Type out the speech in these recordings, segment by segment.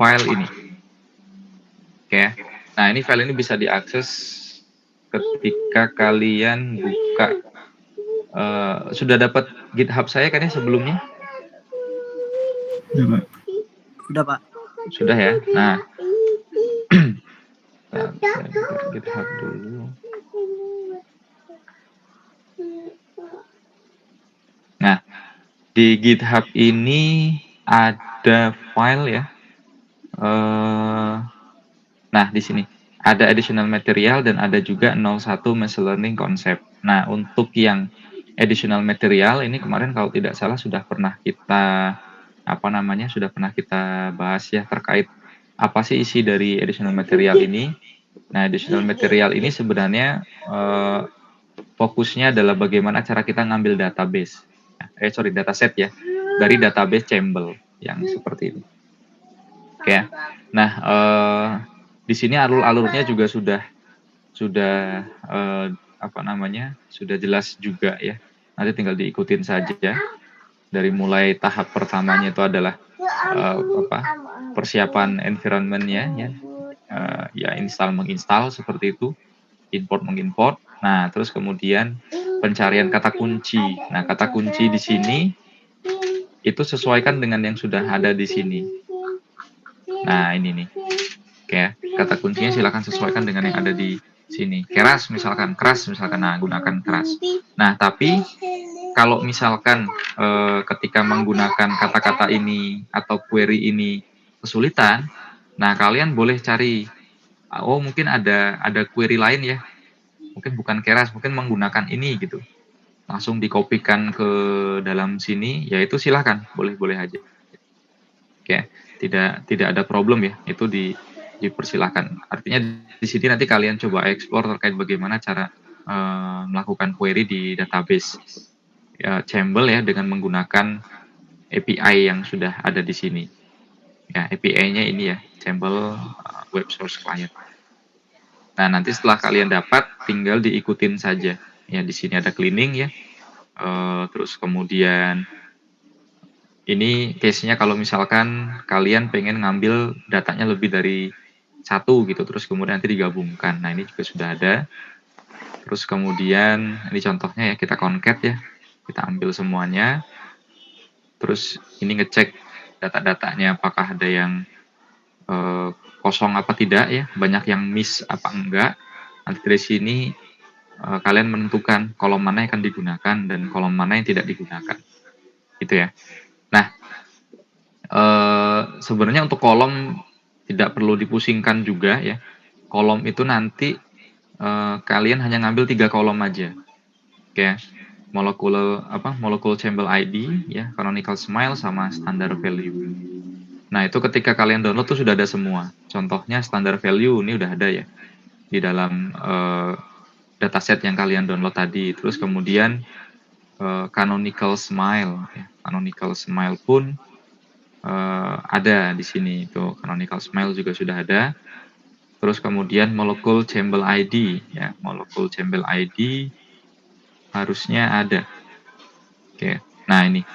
file ini. Oke. Nah, ini file ini bisa diakses ketika kalian buka. Sudah dapat GitHub saya kan ya sebelumnya? Sudah, Pak. Sudah ya. Nah, saya buka GitHub dulu. Nah, di GitHub ini ada file ya. Nah, di sini ada additional material dan ada juga 01 machine learning concept. Nah, untuk yang additional material ini kemarin kalau tidak salah sudah pernah kita sudah pernah kita bahas ya terkait apa sih isi dari additional material ini. Nah, additional material ini sebenarnya fokusnya adalah bagaimana cara kita ngambil database. Dataset ya, dari database Chambel yang seperti ini. Oke. Nah, di sini alur-alurnya juga sudah sudah jelas juga ya. Nanti tinggal diikutin saja. Dari mulai tahap pertamanya itu adalah persiapan environment-nya ya. Ya install menginstal seperti itu, import mengimport. Nah, terus kemudian pencarian kata kunci. Nah, kata kunci di sini itu sesuaikan dengan yang sudah ada di sini. Nah, ini nih. Oke, kata kuncinya silakan sesuaikan dengan yang ada di sini. Keras misalkan, nah gunakan keras. Nah, tapi kalau misalkan ketika menggunakan kata-kata ini atau query ini kesulitan, nah kalian boleh cari, mungkin ada query lain ya, mungkin bukan keras, mungkin menggunakan ini gitu, langsung dikopikan ke dalam sini, yaitu silahkan, boleh aja. Oke, tidak ada problem ya, itu dipersilahkan. Artinya di sini nanti kalian coba explore terkait bagaimana cara melakukan query di database Chambel ya dengan menggunakan API yang sudah ada di sini. Ya, API-nya ini ya, Chambel Web Source Client. Nah, nanti setelah kalian dapat, tinggal diikutin saja. Ya, di sini ada cleaning ya. Terus kemudian ini case-nya kalau misalkan kalian pengen ngambil datanya lebih dari satu gitu, terus kemudian nanti digabungkan. Nah, ini juga sudah ada. Terus kemudian ini contohnya ya, kita concat ya, kita ambil semuanya. Terus ini ngecek data-datanya apakah ada yang kosong apa tidak ya, banyak yang miss apa enggak. Nanti dari sini kalian menentukan kolom mana yang akan digunakan dan kolom mana yang tidak digunakan. Gitu ya. Nah, sebenarnya untuk kolom tidak perlu dipusingkan juga ya. Kolom itu nanti kalian hanya ngambil 3 kolom aja. Oke. Molecule Chambel ID ya, canonical smile sama standard value. Nah, itu ketika kalian download tuh sudah ada semua. Contohnya standard value ini udah ada ya di dalam dataset yang kalian download tadi. Terus kemudian canonical smile ya. Canonical smile pun ada di sini, itu canonical smile juga sudah ada. Terus kemudian molecule Chambel ID ya, molecule Chambel ID harusnya ada. Oke. Nah, ini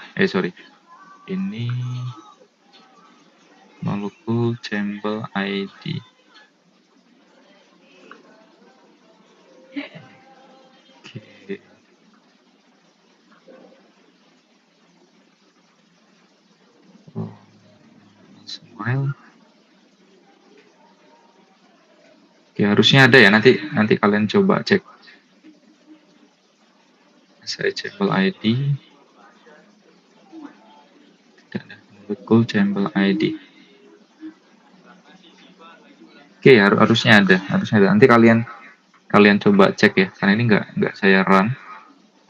ini molecule Chambel ID. Oke. Smile. Oke, harusnya ada ya, nanti kalian coba cek. Saya Chambel ID. Tidak ada. Molecule Chambel ID. Oke, harusnya ada. Nanti kalian coba cek ya, karena ini nggak saya run.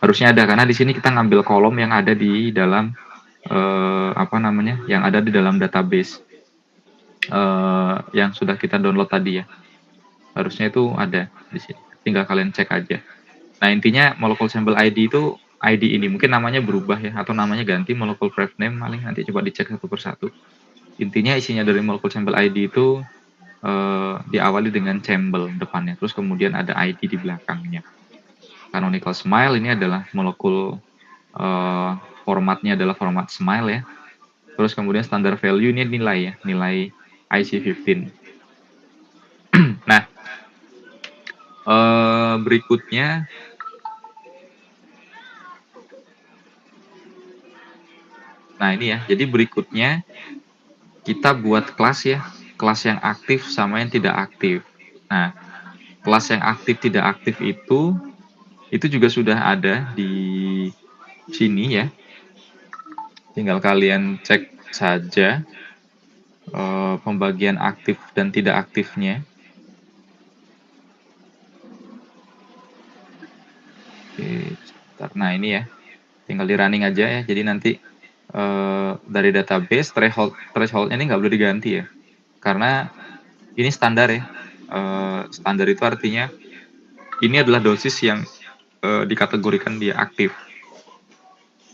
Harusnya ada, karena di sini kita ngambil kolom yang ada di dalam yang ada di dalam database yang sudah kita download tadi ya. Harusnya itu ada di sini. Tinggal kalian cek aja. Nah, intinya molecule Chambel ID itu ID ini mungkin namanya berubah ya, atau namanya ganti molecule pref name, paling nanti coba dicek satu persatu. Intinya isinya dari molecule Chambel ID itu diawali dengan Chambel depannya, terus kemudian ada ID di belakangnya. Canonical smile ini adalah molekul formatnya adalah format smile ya. Terus kemudian standard value ini nilai ya, nilai IC15. Nah, berikutnya, nah ini ya, jadi berikutnya kita buat kelas ya, kelas yang aktif sama yang tidak aktif. Nah, kelas yang aktif tidak aktif itu juga sudah ada di sini ya. Tinggal kalian cek saja pembagian aktif dan tidak aktifnya. Oke, sebentar. Nah ini ya, tinggal di running aja ya. Jadi nanti dari database thresholdnya ini nggak boleh diganti ya, karena ini standar ya. Standar itu artinya ini adalah dosis yang dikategorikan dia aktif.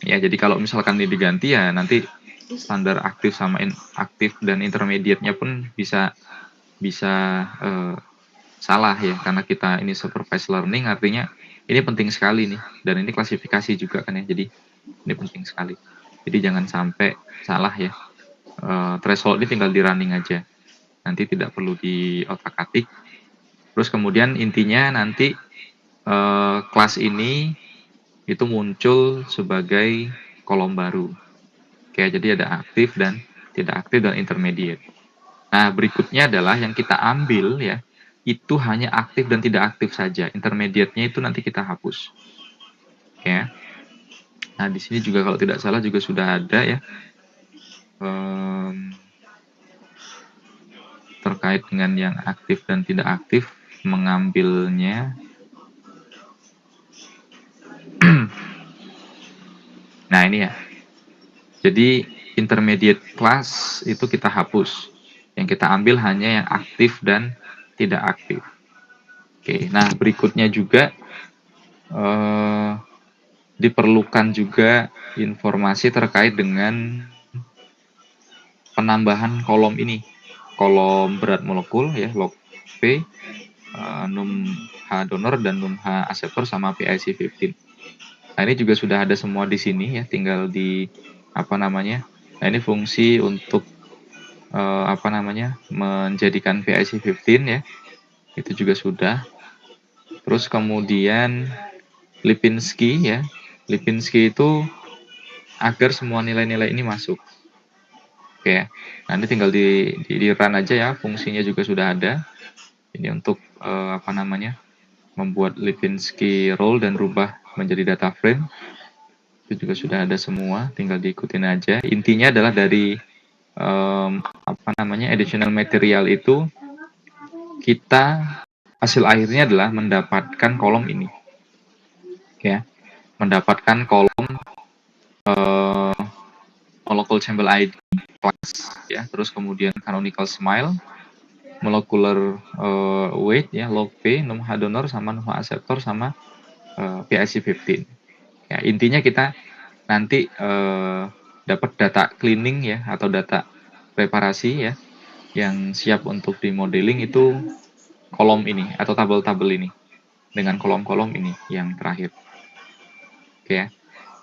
Ya, jadi kalau misalkan ini diganti ya nanti standar aktif sama inaktif dan intermediate-nya pun bisa salah ya, karena kita ini supervised learning, artinya ini penting sekali nih, dan ini klasifikasi juga kan ya, jadi ini penting sekali. Jadi jangan sampai salah ya. Threshold ini tinggal di running aja, nanti tidak perlu di otak-atik. Terus kemudian intinya nanti kelas ini itu muncul sebagai kolom baru. Oke, jadi ada aktif dan tidak aktif dan intermediate. Nah, berikutnya adalah yang kita ambil ya, itu hanya aktif dan tidak aktif saja. Intermediate-nya itu nanti kita hapus. Ya. Nah, di sini juga kalau tidak salah juga sudah ada ya. Terkait dengan yang aktif dan tidak aktif, mengambilnya. Nah, ini ya. Jadi, intermediate class itu kita hapus. Yang kita ambil hanya yang aktif dan tidak aktif. Oke, nah berikutnya juga diperlukan juga informasi terkait dengan penambahan kolom ini, kolom berat molekul ya, log P, num-H donor dan num-H acceptor sama PIC15. Nah ini juga sudah ada semua di sini ya, tinggal di apa namanya. Nah ini fungsi untuk menjadikan PIC15 ya, itu juga sudah. Terus kemudian Lipinski ya, Lipinski itu agar semua nilai-nilai ini masuk. Oke, nanti tinggal di run aja ya, fungsinya juga sudah ada. Ini untuk membuat Lipinski role dan rubah menjadi data frame. Itu juga sudah ada semua, tinggal diikutin aja. Intinya adalah dari additional material itu kita hasil akhirnya adalah mendapatkan kolom ini. Ya, mendapatkan kolom molecule sample ID class ya, terus kemudian canonical smile, molecular weight ya, log P, num-H donor sama num-H acceptor sama PIC15. Ya, intinya kita nanti dapat data cleaning ya, atau data preparasi ya, yang siap untuk di modeling itu kolom ini atau tabel-tabel ini dengan kolom-kolom ini yang terakhir. Oke ya.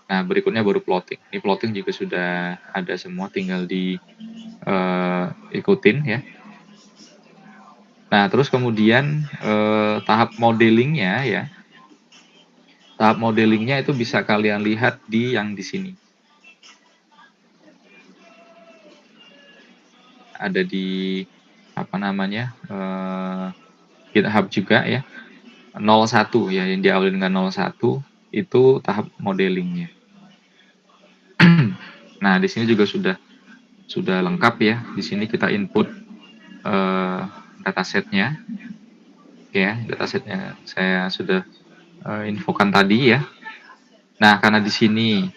Nah, berikutnya baru plotting. Ini plotting juga sudah ada semua, tinggal di ikutin ya. Nah, terus kemudian tahap modelingnya ya. Tahap modelingnya itu bisa kalian lihat di yang di sini. Ada di GitHub juga ya. 01 ya, yang diawali dengan 01 itu tahap modelingnya. Nah, di sini juga sudah lengkap ya. Di sini kita input datasetnya. Ya, datasetnya saya sudah infokan tadi ya. Nah, karena di sini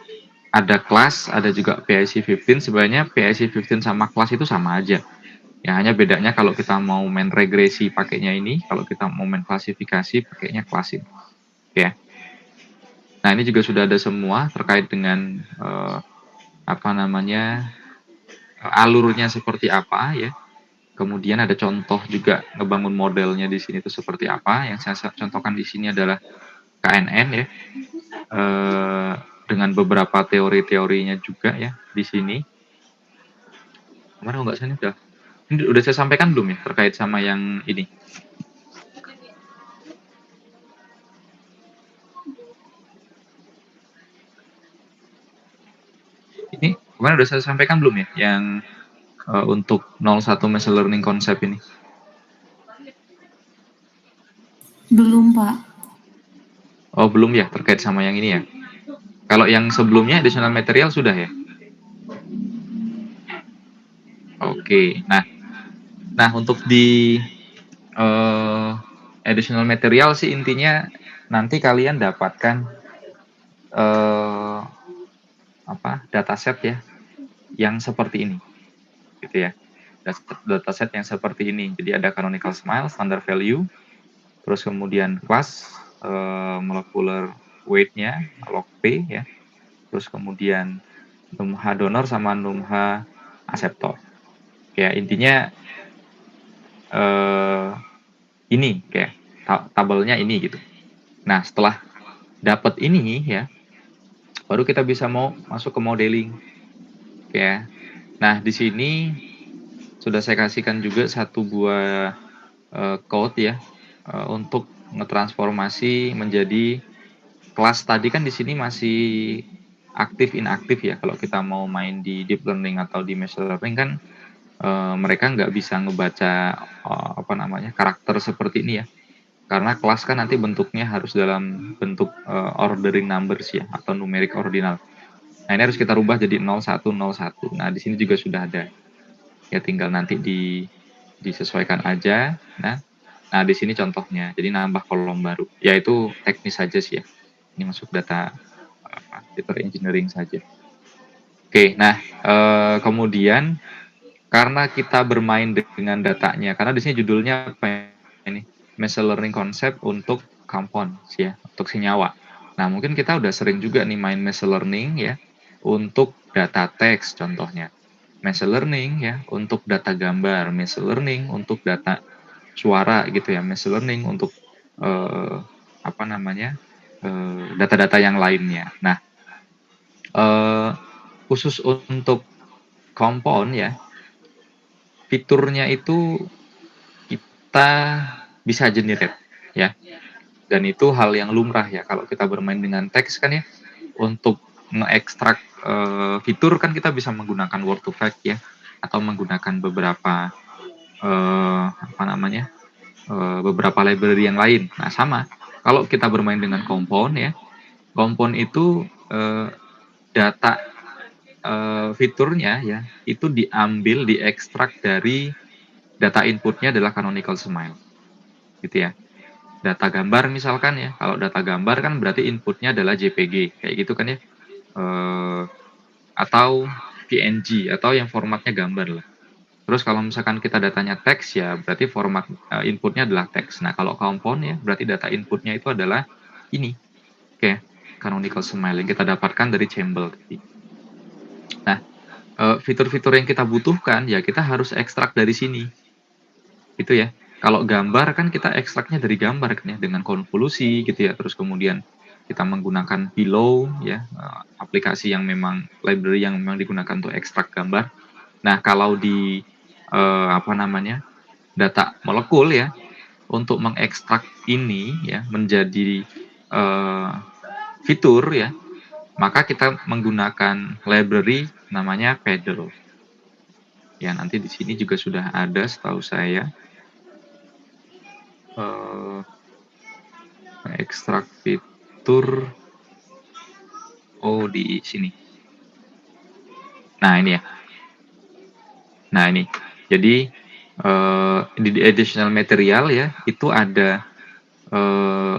ada kelas, ada juga PIC15, sebenarnya PIC15 sama kelas itu sama aja. Ya, hanya bedanya kalau kita mau main regresi pakainya ini, kalau kita mau main klasifikasi pakainya kelas ini. Ya. Nah, ini juga sudah ada semua terkait dengan alurnya seperti apa ya. Kemudian ada contoh juga ngebangun modelnya di sini itu seperti apa. Yang saya contohkan di sini adalah KNN ya. Dengan beberapa teori-teorinya juga ya di sini. Kemarin nggak sini udah Ini udah saya sampaikan belum ya terkait sama yang ini? Ini kemarin udah saya sampaikan belum ya yang untuk 01 machine learning konsep ini? Belum, Pak. Oh, belum ya terkait sama yang ini ya. Kalau yang sebelumnya additional material sudah ya? Oke. Nah untuk di additional material sih intinya nanti kalian dapatkan dataset ya yang seperti ini, gitu ya. Dataset yang seperti ini. Jadi ada canonical smile, standard value, terus kemudian class, molecular weight-nya, log P ya, terus kemudian NumH donor sama NumH akseptor. Ya intinya ini kayak tabelnya ini gitu. Nah setelah dapat ini ya, baru kita bisa mau masuk ke modeling ya. Nah di sini sudah saya kasihkan juga satu buah code ya untuk ngetransformasi menjadi kelas. Tadi kan di sini masih aktif inaktif ya. Kalau kita mau main di deep learning atau di machine learning kan mereka nggak bisa ngebaca karakter seperti ini ya. Karena kelas kan nanti bentuknya harus dalam bentuk ordering numbers ya atau numeric ordinal. Nah ini harus kita rubah jadi 0101. Nah di sini juga sudah ada. Ya tinggal nanti disesuaikan aja. Nah di sini contohnya. Jadi nambah kolom baru. Ya itu teknis saja sih ya. Ini masuk data engineering saja. Oke, nah kemudian karena kita bermain dengan datanya, karena di sini judulnya apa ini? Machine learning concept untuk compounds ya, untuk senyawa. Nah, mungkin kita udah sering juga nih main machine learning ya untuk data teks contohnya. Machine learning ya untuk data gambar, machine learning untuk data suara gitu ya, machine learning untuk data-data yang lainnya. Nah, khusus untuk compound ya, fiturnya itu kita bisa generate ya. Dan itu hal yang lumrah ya kalau kita bermain dengan teks kan ya. Untuk nge-extract fitur kan kita bisa menggunakan word to vec ya atau menggunakan beberapa beberapa library yang lain. Nah, sama. Kalau kita bermain dengan compound ya, compound itu data fiturnya ya itu diambil, diekstrak dari data inputnya adalah canonical smile, gitu ya. Data gambar misalkan ya, kalau data gambar kan berarti inputnya adalah JPG, kayak gitu kan ya, atau PNG atau yang formatnya gambar lah. Terus kalau misalkan kita datanya teks ya, berarti format inputnya adalah teks. Nah kalau compound ya, berarti data inputnya itu adalah ini, kayak canonical smile yang kita dapatkan dari Chambel tadi. Nah fitur-fitur yang kita butuhkan ya kita harus ekstrak dari sini, gitu ya. Kalau gambar kan kita ekstraknya dari gambar kan ya dengan konvolusi gitu ya. Terus kemudian kita menggunakan Pillow ya, aplikasi yang memang library yang memang digunakan untuk ekstrak gambar. Nah, kalau di data molekul ya, untuk mengekstrak ini ya menjadi fitur ya, maka kita menggunakan library namanya Paddle. Ya, nanti di sini juga sudah ada setahu saya. Ekstrak fitur di sini. Nah ini ya. Nah ini jadi di additional material ya itu ada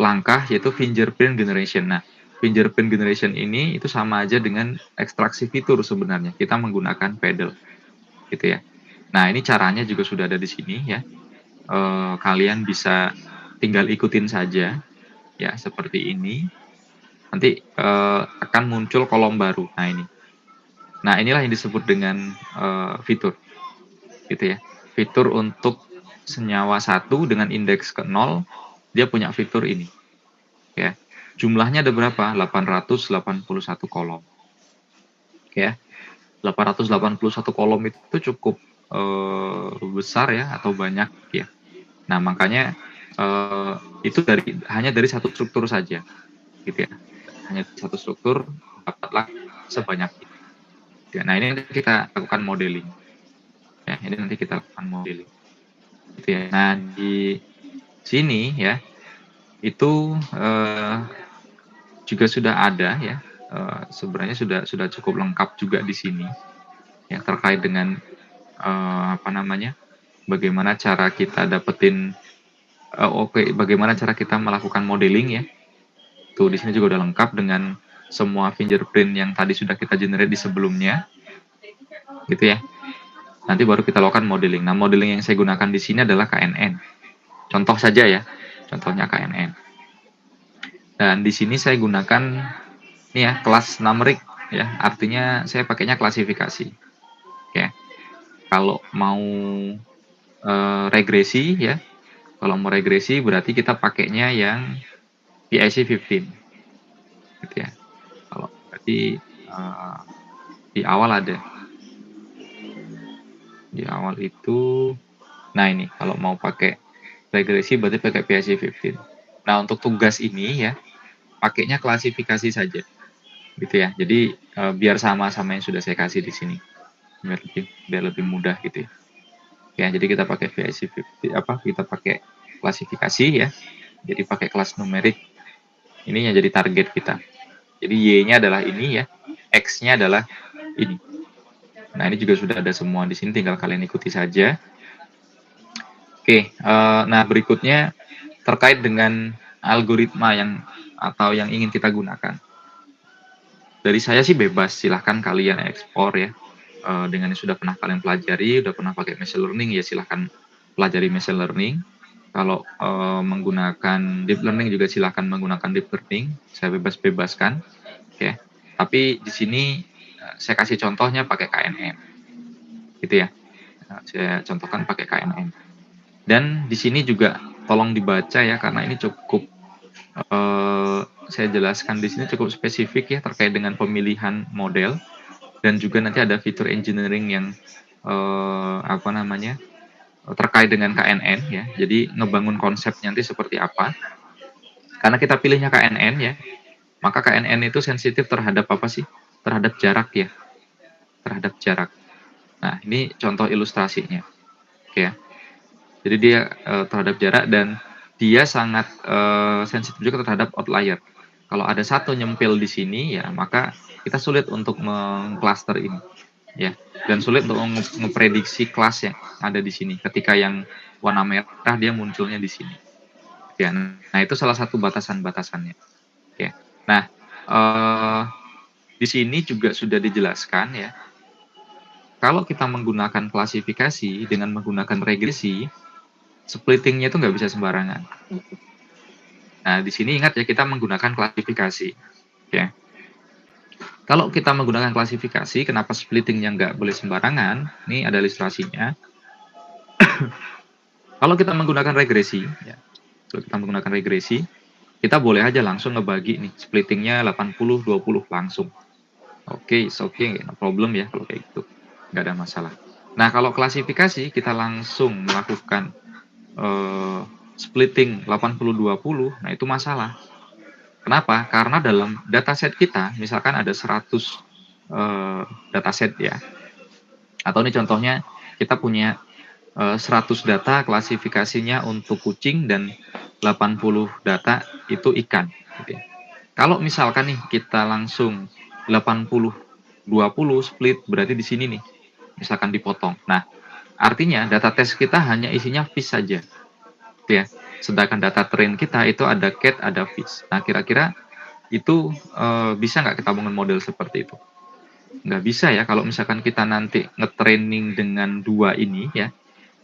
langkah yaitu fingerprint generation. Nah fingerprint generation ini itu sama aja dengan ekstraksi fitur sebenarnya, kita menggunakan Paddle gitu ya. Nah ini caranya juga sudah ada di sini ya. Kalian bisa tinggal ikutin saja ya seperti ini. Nanti akan muncul kolom baru. Nah ini. Nah inilah yang disebut dengan fitur, gitu ya. Fitur untuk senyawa 1 dengan indeks ke 0, dia punya fitur ini. Ya. Jumlahnya ada berapa? 881 kolom. Ya. 881 kolom itu cukup besar ya atau banyak ya. Nah, makanya itu hanya dari satu struktur saja, gitu ya. Hanya satu struktur dapatlah sebanyak ini. Ya, nah ini nanti kita lakukan modeling. Ya, ini nanti kita lakukan modeling. Gitu ya. Nah, di sini ya itu juga sudah ada ya. Sebenarnya sudah cukup lengkap juga di sini ya terkait dengan apa namanya? Bagaimana cara kita dapetin bagaimana cara kita melakukan modeling ya. Tuh di sini juga udah lengkap dengan semua fingerprint yang tadi sudah kita generate di sebelumnya. Gitu ya. Nanti baru kita lakukan modeling. Nah, modeling yang saya gunakan di sini adalah KNN. Contoh saja ya. Contohnya KNN. Dan di sini saya gunakan ini ya, kelas numerik ya. Artinya saya pakainya klasifikasi. Ya. Kalau mau regresi ya. Kalau mau regresi berarti kita pakainya yang PIC 15. Gitu ya. Kalau berarti di awal ada. Di awal itu nah ini kalau mau pakai regresi berarti pakai PIC 15. Nah, untuk tugas ini ya pakainya klasifikasi saja. Gitu ya. Jadi biar sama-sama yang sudah saya kasih di sini. Biar lebih mudah gitu ya. Ya, jadi kita pakai PIC 15 kita pakai klasifikasi ya. Jadi pakai kelas numerik. Ini yang jadi target kita. Jadi Y-nya adalah ini ya. X-nya adalah ini. Nah, ini juga sudah ada semua di sini, tinggal kalian ikuti saja. Oke, nah berikutnya terkait dengan algoritma atau yang ingin kita gunakan. Dari saya sih bebas, silahkan kalian ekspor ya. Dengan yang sudah pernah kalian pelajari, udah pernah pakai machine learning ya silahkan pelajari machine learning. Kalau menggunakan deep learning juga silahkan menggunakan deep learning. Saya bebas-bebaskan, ya. Tapi di sini saya kasih contohnya pakai KNN, gitu ya. Saya contohkan pakai KNN. Dan di sini juga tolong dibaca ya karena ini cukup saya jelaskan di sini cukup spesifik ya terkait dengan pemilihan model dan juga nanti ada fitur engineering yang apa namanya terkait dengan KNN ya. Jadi ngebangun konsepnya nanti seperti apa. Karena kita pilihnya KNN ya, maka KNN itu sensitif terhadap apa sih? Terhadap jarak ya. Terhadap jarak. Nah, ini contoh ilustrasinya. Oke ya. Jadi dia terhadap jarak dan dia sangat sensitif juga terhadap outlier. Kalau ada satu nyempil di sini ya, maka kita sulit untuk mengcluster ini ya. Dan sulit untuk memprediksi kelas yang ada di sini. Ketika yang warna merah dia munculnya di sini. Ya, nah itu salah satu batasan-batasannya. Ya. Nah, di sini juga sudah dijelaskan ya. Kalau kita menggunakan klasifikasi dengan menggunakan regresi, splittingnya itu nggak bisa sembarangan. Nah, di sini ingat ya kita menggunakan klasifikasi. Ya. Kalau kita menggunakan klasifikasi, kenapa splittingnya nggak boleh sembarangan? Ini ada ilustrasinya. Kalau kita menggunakan regresi, ya, kalau kita menggunakan regresi, kita boleh aja langsung ngebagi nih, splittingnya 80-20 langsung. Oke, no problem ya kalau kayak gitu. Nggak ada masalah. Nah, kalau klasifikasi, kita langsung melakukan splitting 80-20, nah itu masalah. Kenapa? Karena dalam dataset kita, misalkan ada 100 dataset ya. Atau ini contohnya, kita punya 100 data klasifikasinya untuk kucing dan 80 data itu ikan. Gitu ya. Kalau misalkan nih kita langsung 80-20 split, berarti di sini nih, misalkan dipotong. Nah, artinya data tes kita hanya isinya fish saja. Gitu ya. Sedangkan data train kita itu ada cat, ada fish. Nah, kira-kira itu bisa nggak kita bangun model seperti itu? Nggak bisa ya, kalau misalkan kita nanti nge-training dengan dua ini ya,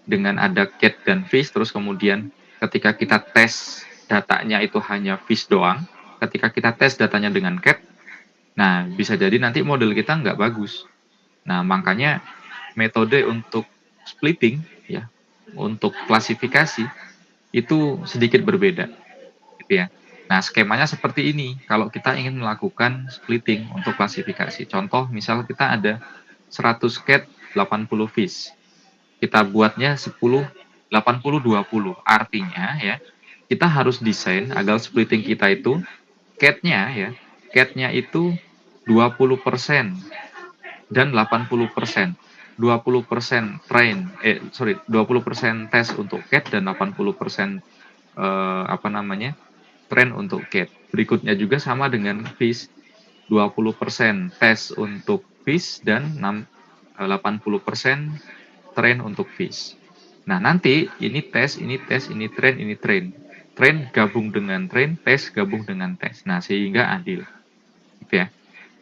dengan ada cat dan fish, terus kemudian ketika kita tes datanya itu hanya fish doang, ketika kita tes datanya dengan cat, nah bisa jadi nanti model kita nggak bagus. Nah makanya metode untuk splitting ya, untuk klasifikasi itu sedikit berbeda, gitu ya. Nah skemanya seperti ini. Kalau kita ingin melakukan splitting untuk klasifikasi, contoh misal kita ada 100 cat, 80 fish. kita buatnya 10, 80, 20. Artinya ya, kita harus desain agar splitting kita itu CAT-nya itu 20% dan 80%. 20% 20% tes untuk CAT dan 80% train untuk CAT. Berikutnya juga sama dengan FISH, 20% tes untuk FISH dan 80% train untuk FISH. Nah, nanti ini tes, ini tes, ini train, ini train. Train gabung dengan train, tes gabung dengan tes. Nah, sehingga adil. Gitu ya.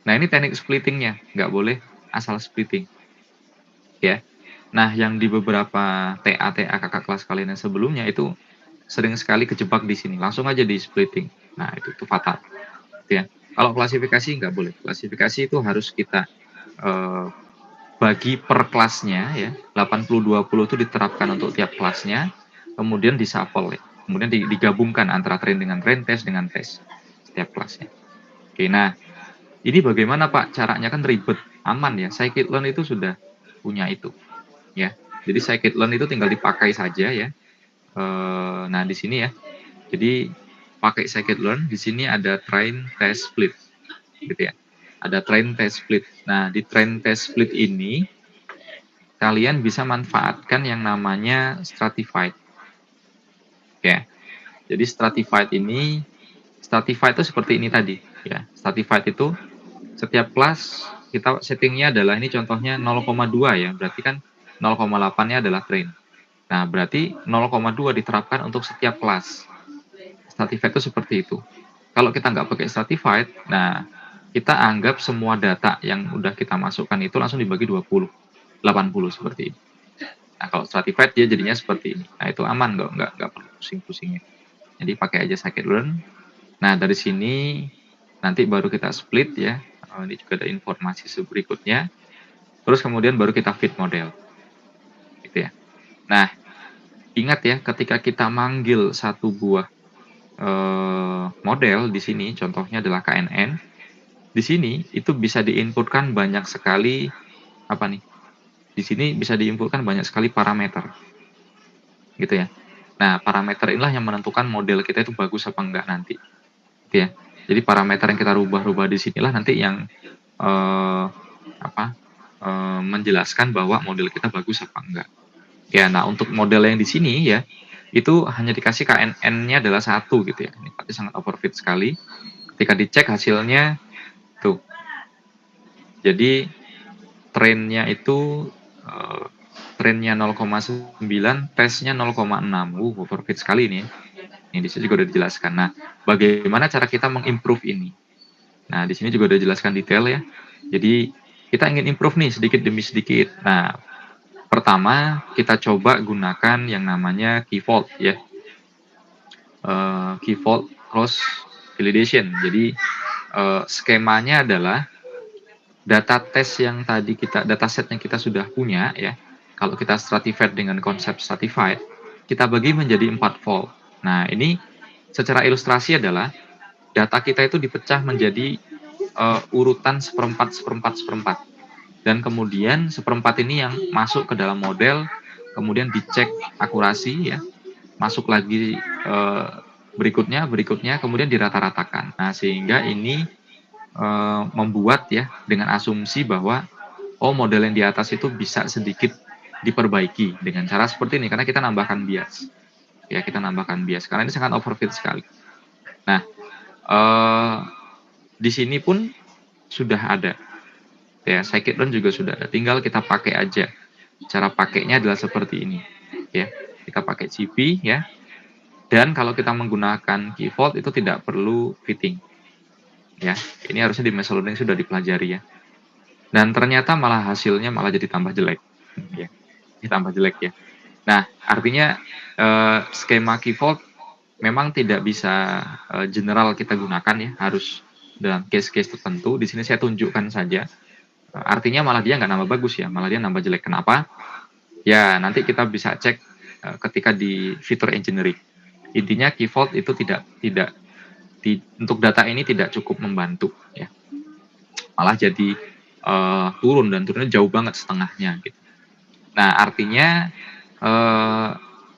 Nah, ini teknik splittingnya. Nggak boleh asal splitting. Ya. Nah, yang di beberapa TA kakak kelas kalian yang sebelumnya itu sering sekali kejebak di sini. Langsung aja di splitting. Nah, itu fatal. Gitu ya. Kalau klasifikasi nggak boleh. Klasifikasi itu harus kita bagi per kelasnya ya. 80-20 itu diterapkan untuk tiap kelasnya. Kemudian disapel ya. Kemudian digabungkan antara train dengan train, tes dengan tes setiap kelasnya. Oke, nah ini bagaimana Pak? Caranya kan ribet, aman ya. Scikit-learn itu sudah punya itu, ya. Jadi scikit-learn itu tinggal dipakai saja ya. Nah di sini ya. Jadi pakai scikit-learn. Di sini ada train, test, split, gitu ya. Ada train, test, split. Nah di train, test, split ini kalian bisa manfaatkan yang namanya stratified, ya. Jadi stratified itu seperti ini tadi, ya. Stratified itu setiap kelas kita settingnya adalah ini contohnya 0,2 ya, berarti kan 0,8-nya adalah train. Nah, berarti 0,2 diterapkan untuk setiap kelas. Stratified itu seperti itu. Kalau kita nggak pakai stratified, nah kita anggap semua data yang udah kita masukkan itu langsung dibagi 20, 80 seperti ini. Nah, kalau stratified dia jadinya seperti ini. Nah, itu aman, nggak perlu pusing-pusingnya. Jadi pakai aja scikit-learn. Nah, dari sini nanti baru kita split ya. Ini juga ada informasi berikutnya. Terus kemudian baru kita fit model. Gitu ya. Nah, ingat ya ketika kita manggil satu buah model di sini, contohnya adalah KNN. Di sini itu bisa diinputkan banyak sekali apa nih? Di sini bisa diinputkan banyak sekali parameter. Gitu ya. Nah, parameter inilah yang menentukan model kita itu bagus apa enggak nanti. Gitu ya. Jadi parameter yang kita rubah-rubah di sinilah nanti yang menjelaskan bahwa model kita bagus apa enggak. Ya, nah untuk model yang di sini ya, itu hanya dikasih KNN-nya adalah 1 gitu ya. Ini berarti sangat overfit sekali. Ketika dicek hasilnya tuh. Jadi trennya itu trennya 0,9, tesnya 0,6. Overfit sekali ini. Ini di sini juga udah dijelaskan. Nah, bagaimana cara kita mengimprove ini? Nah, di sini juga udah dijelaskan detail ya. Jadi kita ingin improve nih sedikit demi sedikit. Nah, pertama kita coba gunakan yang namanya key vault ya. Key vault cross validation. Jadi skemanya adalah data tes yang tadi dataset yang kita sudah punya ya. Kalau kita stratified dengan konsep stratified, kita bagi menjadi 4 vault. Nah, ini secara ilustrasi adalah data kita itu dipecah menjadi urutan seperempat, seperempat, seperempat. Dan kemudian seperempat ini yang masuk ke dalam model, kemudian dicek akurasi ya, masuk lagi berikutnya, kemudian dirata-ratakan. Nah, sehingga ini membuat ya dengan asumsi bahwa model yang di atas itu bisa sedikit diperbaiki dengan cara seperti ini karena kita nambahkan bias. Ya, kita nambahkan bias karena ini sangat overfit sekali. Nah, di sini pun sudah ada. Ya, scikit-learn juga sudah ada. Tinggal kita pakai aja. Cara pakainya adalah seperti ini. Ya, kita pakai CP ya. Dan kalau kita menggunakan key vault itu tidak perlu fitting. Ya, ini harusnya di machine learning sudah dipelajari ya. Dan ternyata malah hasilnya malah jadi tambah jelek. Ya, tambah jelek ya. Nah, artinya skema key vault memang tidak bisa general kita gunakan ya, harus dalam case-case tertentu. Di sini saya tunjukkan saja. Artinya malah dia nggak nambah bagus ya, malah dia nambah jelek. Kenapa? Ya, nanti kita bisa cek ketika di fitur engineering. Intinya key vault itu untuk data ini tidak cukup membantu ya. Malah jadi turun dan turunnya jauh banget setengahnya gitu. Nah, artinya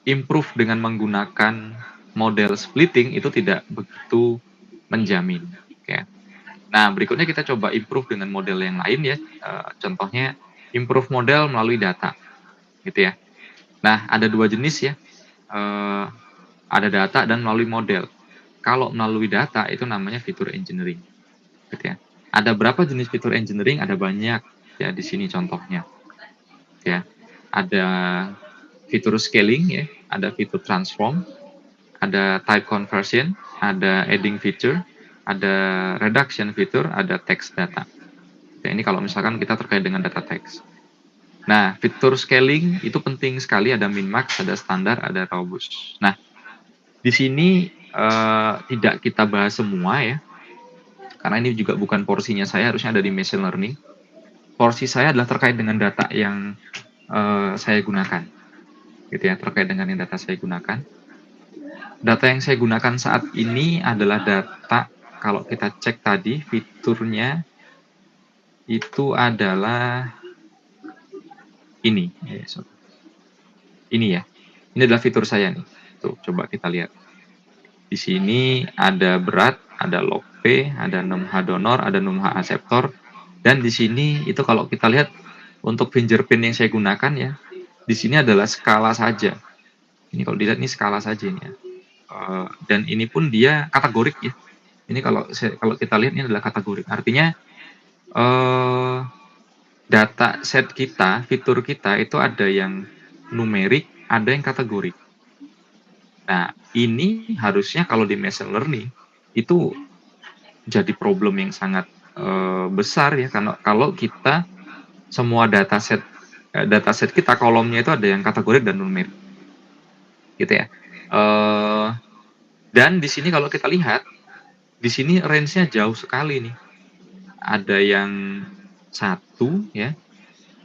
improve dengan menggunakan model splitting itu tidak begitu menjamin. Ya. Nah, berikutnya kita coba improve dengan model yang lain ya. Contohnya improve model melalui data, gitu ya. Nah, ada dua jenis ya. Ada data dan melalui model. Kalau melalui data itu namanya fitur engineering, gitu ya. Ada berapa jenis fitur engineering? Ada banyak ya di sini contohnya. Ya, ada fitur scaling ya, ada fitur transform, ada type conversion, ada adding feature, ada reduction feature, ada text data. Ya, ini kalau misalkan kita terkait dengan data text. Nah, fitur scaling itu penting sekali, ada min-max, ada standar, ada robust. Nah, di sini tidak kita bahas semua ya, karena ini juga bukan porsinya saya, harusnya ada di machine learning. Porsi saya adalah terkait dengan data yang saya gunakan, gitu ya, terkait dengan yang data saya gunakan. Data yang saya gunakan saat ini adalah data, kalau kita cek tadi fiturnya itu adalah ini. Ini ya. Ini adalah fitur saya nih. Tuh, coba kita lihat. Di sini ada berat, ada log P, ada num H donor, ada num H akseptor, dan di sini itu kalau kita lihat untuk fingerprint yang saya gunakan ya, di sini adalah skala saja. Ini kalau dilihat ini skala saja ini ya. Dan ini pun dia kategorik ya. Ini kalau kita lihat ini adalah kategorik. Artinya data set kita, fitur kita itu ada yang numerik, ada yang kategorik. Nah, ini harusnya kalau di machine learning itu jadi problem yang sangat besar ya, karena kalau kita semua dataset kita kolomnya itu ada yang kategorik dan numerik, gitu ya. Dan di sini kalau kita lihat, di sini range-nya jauh sekali nih. Ada yang 1 ya,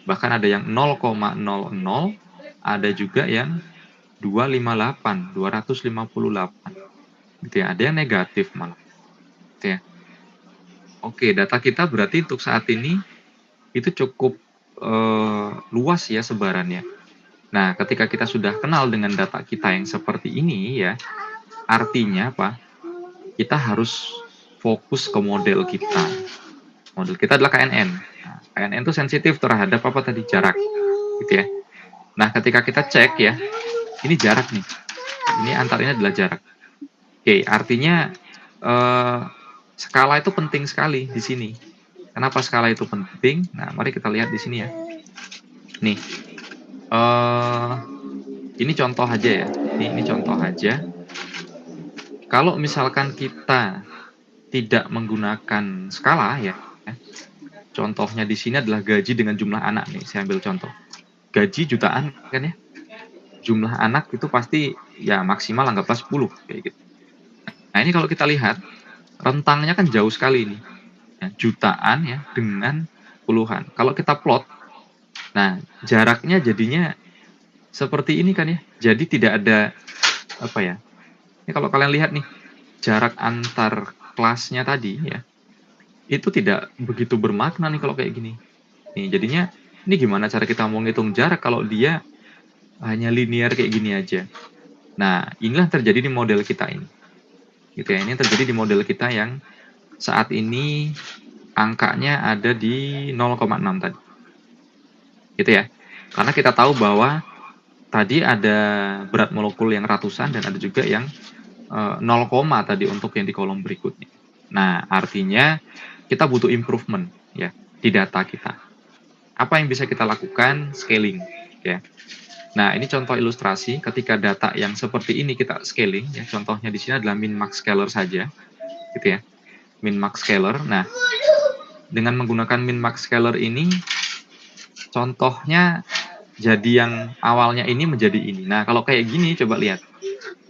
bahkan ada yang 0,00, ada juga yang 258, gitu ya. Ada yang negatif malah, gitu ya. Oke, data kita berarti untuk saat ini itu cukup luas ya sebarannya. Nah, ketika kita sudah kenal dengan data kita yang seperti ini ya, artinya apa? Kita harus fokus ke model kita. Model kita adalah KNN. Nah, KNN itu sensitif terhadap apa tadi? Jarak, gitu ya. Nah, ketika kita cek ya, ini jarak nih. Ini antaranya adalah jarak. Oke, artinya skala itu penting sekali di sini. Kenapa skala itu penting? Nah, mari kita lihat di sini ya. Nih, ini contoh aja ya. Ini contoh aja. Kalau misalkan kita tidak menggunakan skala ya, contohnya di sini adalah gaji dengan jumlah anak nih. Saya ambil contoh. Gaji jutaan kan ya. Jumlah anak itu pasti ya maksimal anggaplah 10 kayak gitu. Nah, ini kalau kita lihat rentangnya kan jauh sekali nih. Ya, jutaan ya dengan puluhan. Kalau kita plot, nah jaraknya jadinya seperti ini kan ya. Jadi tidak ada apa ya. Ini kalau kalian lihat nih, jarak antar kelasnya tadi ya, itu tidak begitu bermakna nih kalau kayak gini. Nih, jadinya ini gimana cara kita mau ngitung jarak kalau dia hanya linear kayak gini aja. Nah, inilah terjadi di model kita ini. Gitu ya, ini terjadi di model kita yang saat ini angkanya ada di 0,6 tadi. Gitu ya. Karena kita tahu bahwa tadi ada berat molekul yang ratusan dan ada juga yang 0, tadi untuk yang di kolom berikutnya. Nah, artinya kita butuh improvement ya di data kita. Apa yang bisa kita lakukan? Scaling ya. Nah, ini contoh ilustrasi ketika data yang seperti ini kita scaling ya. Contohnya di sini adalah min max scaler saja, gitu ya. Min max scaler. Nah, dengan menggunakan min max scaler ini contohnya jadi yang awalnya ini menjadi ini. Nah, kalau kayak gini coba lihat.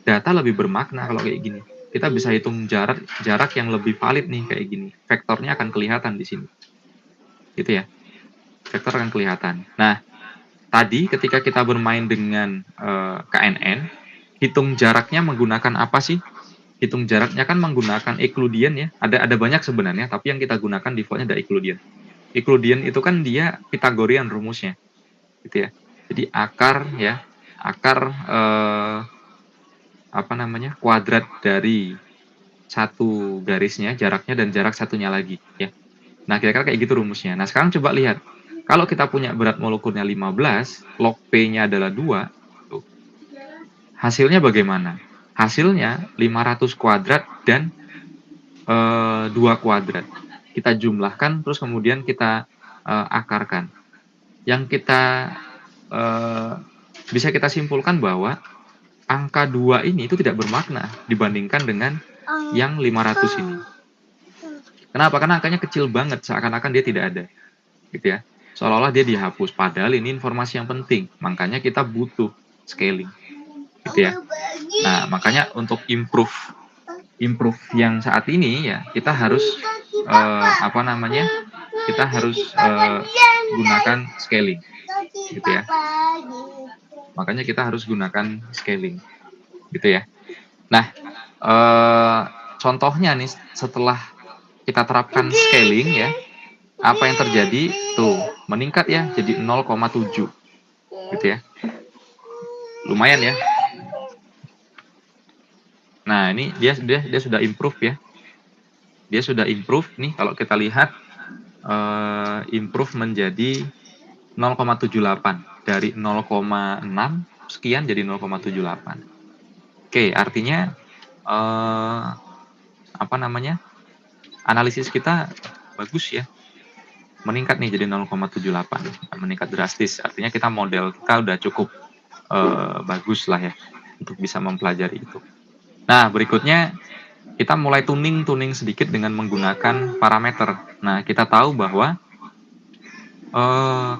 Data lebih bermakna kalau kayak gini. Kita bisa hitung jarak yang lebih valid nih kayak gini. Vektornya akan kelihatan di sini. Gitu ya. Vektor akan kelihatan. Nah, tadi ketika kita bermain dengan KNN, hitung jaraknya menggunakan apa sih? Hitung jaraknya kan menggunakan Euclidean ya. Ada banyak sebenarnya, tapi yang kita gunakan defaultnya ada Euclidean. Euclidean itu kan dia Pythagorean rumusnya, gitu ya. Jadi akar ya, akar apa namanya, kuadrat dari satu garisnya, jaraknya dan jarak satunya lagi ya. Nah, kira-kira kayak gitu rumusnya. Nah, sekarang coba lihat. Kalau kita punya berat molekulnya 15, log P-nya adalah 2, tuh. Hasilnya bagaimana? Hasilnya 500 kuadrat dan 2 kuadrat. Kita jumlahkan terus kemudian kita akarkan. Yang kita bisa kita simpulkan bahwa angka 2 ini itu tidak bermakna dibandingkan dengan yang 500 ini. Kenapa? Karena angkanya kecil banget, seakan-akan dia tidak ada. Gitu ya. Seolah-olah dia dihapus, padahal ini informasi yang penting. Makanya kita butuh scaling. Gitu ya. Nah, makanya untuk improve yang saat ini ya, kita harus apa namanya? Kita harus gunakan scaling. Gitu ya. Makanya kita harus gunakan scaling. Gitu ya. Nah, contohnya nih setelah kita terapkan scaling ya, apa yang terjadi? Tuh, meningkat ya jadi 0,7. Gitu ya. Lumayan ya. Nah, ini dia sudah improve ya. Dia sudah improve nih kalau kita lihat improve menjadi 0,78 dari 0,6 sekian jadi 0,78. Oke, artinya apa namanya? Analisis kita bagus ya. Meningkat nih jadi 0,78. Meningkat drastis. Artinya kita model kita udah cukup bagus lah ya untuk bisa mempelajari itu. Nah, berikutnya kita mulai tuning sedikit dengan menggunakan parameter. Nah, kita tahu bahwa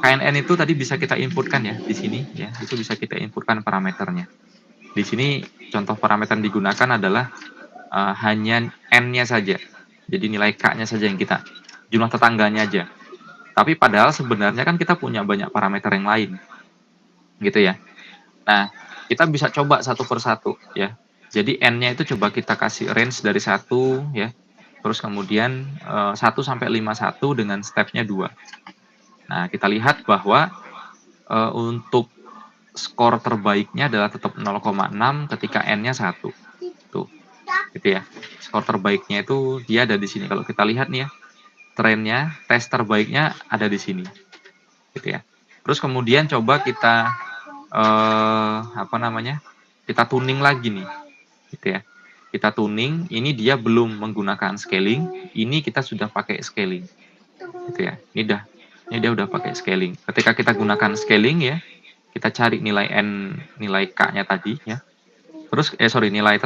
KNN itu tadi bisa kita inputkan ya di sini ya, itu bisa kita inputkan parameternya. Di sini contoh parameter yang digunakan adalah hanya N-nya saja. Jadi nilai K-nya saja yang kita, jumlah tetangganya aja. Tapi padahal sebenarnya kan kita punya banyak parameter yang lain. Gitu ya. Nah, kita bisa coba satu persatu ya. Jadi N-nya itu coba kita kasih range dari 1 ya. Terus kemudian 1 sampai 51 dengan step-nya 2. Nah, kita lihat bahwa untuk skor terbaiknya adalah tetap 0,6 ketika N-nya 1. Tuh. Gitu ya. Skor terbaiknya itu dia ada di sini. Kalau kita lihat nih ya, trennya, tes terbaiknya ada di sini. Gitu ya. Terus kemudian coba kita apa namanya? Kita tuning lagi nih. Gitu ya. Kita tuning, ini dia belum menggunakan scaling, ini kita sudah pakai scaling. Gitu ya. Ini dia udah pakai scaling. Ketika kita gunakan scaling ya, kita cari nilai N, nilai K-nya tadi ya. Terus nilai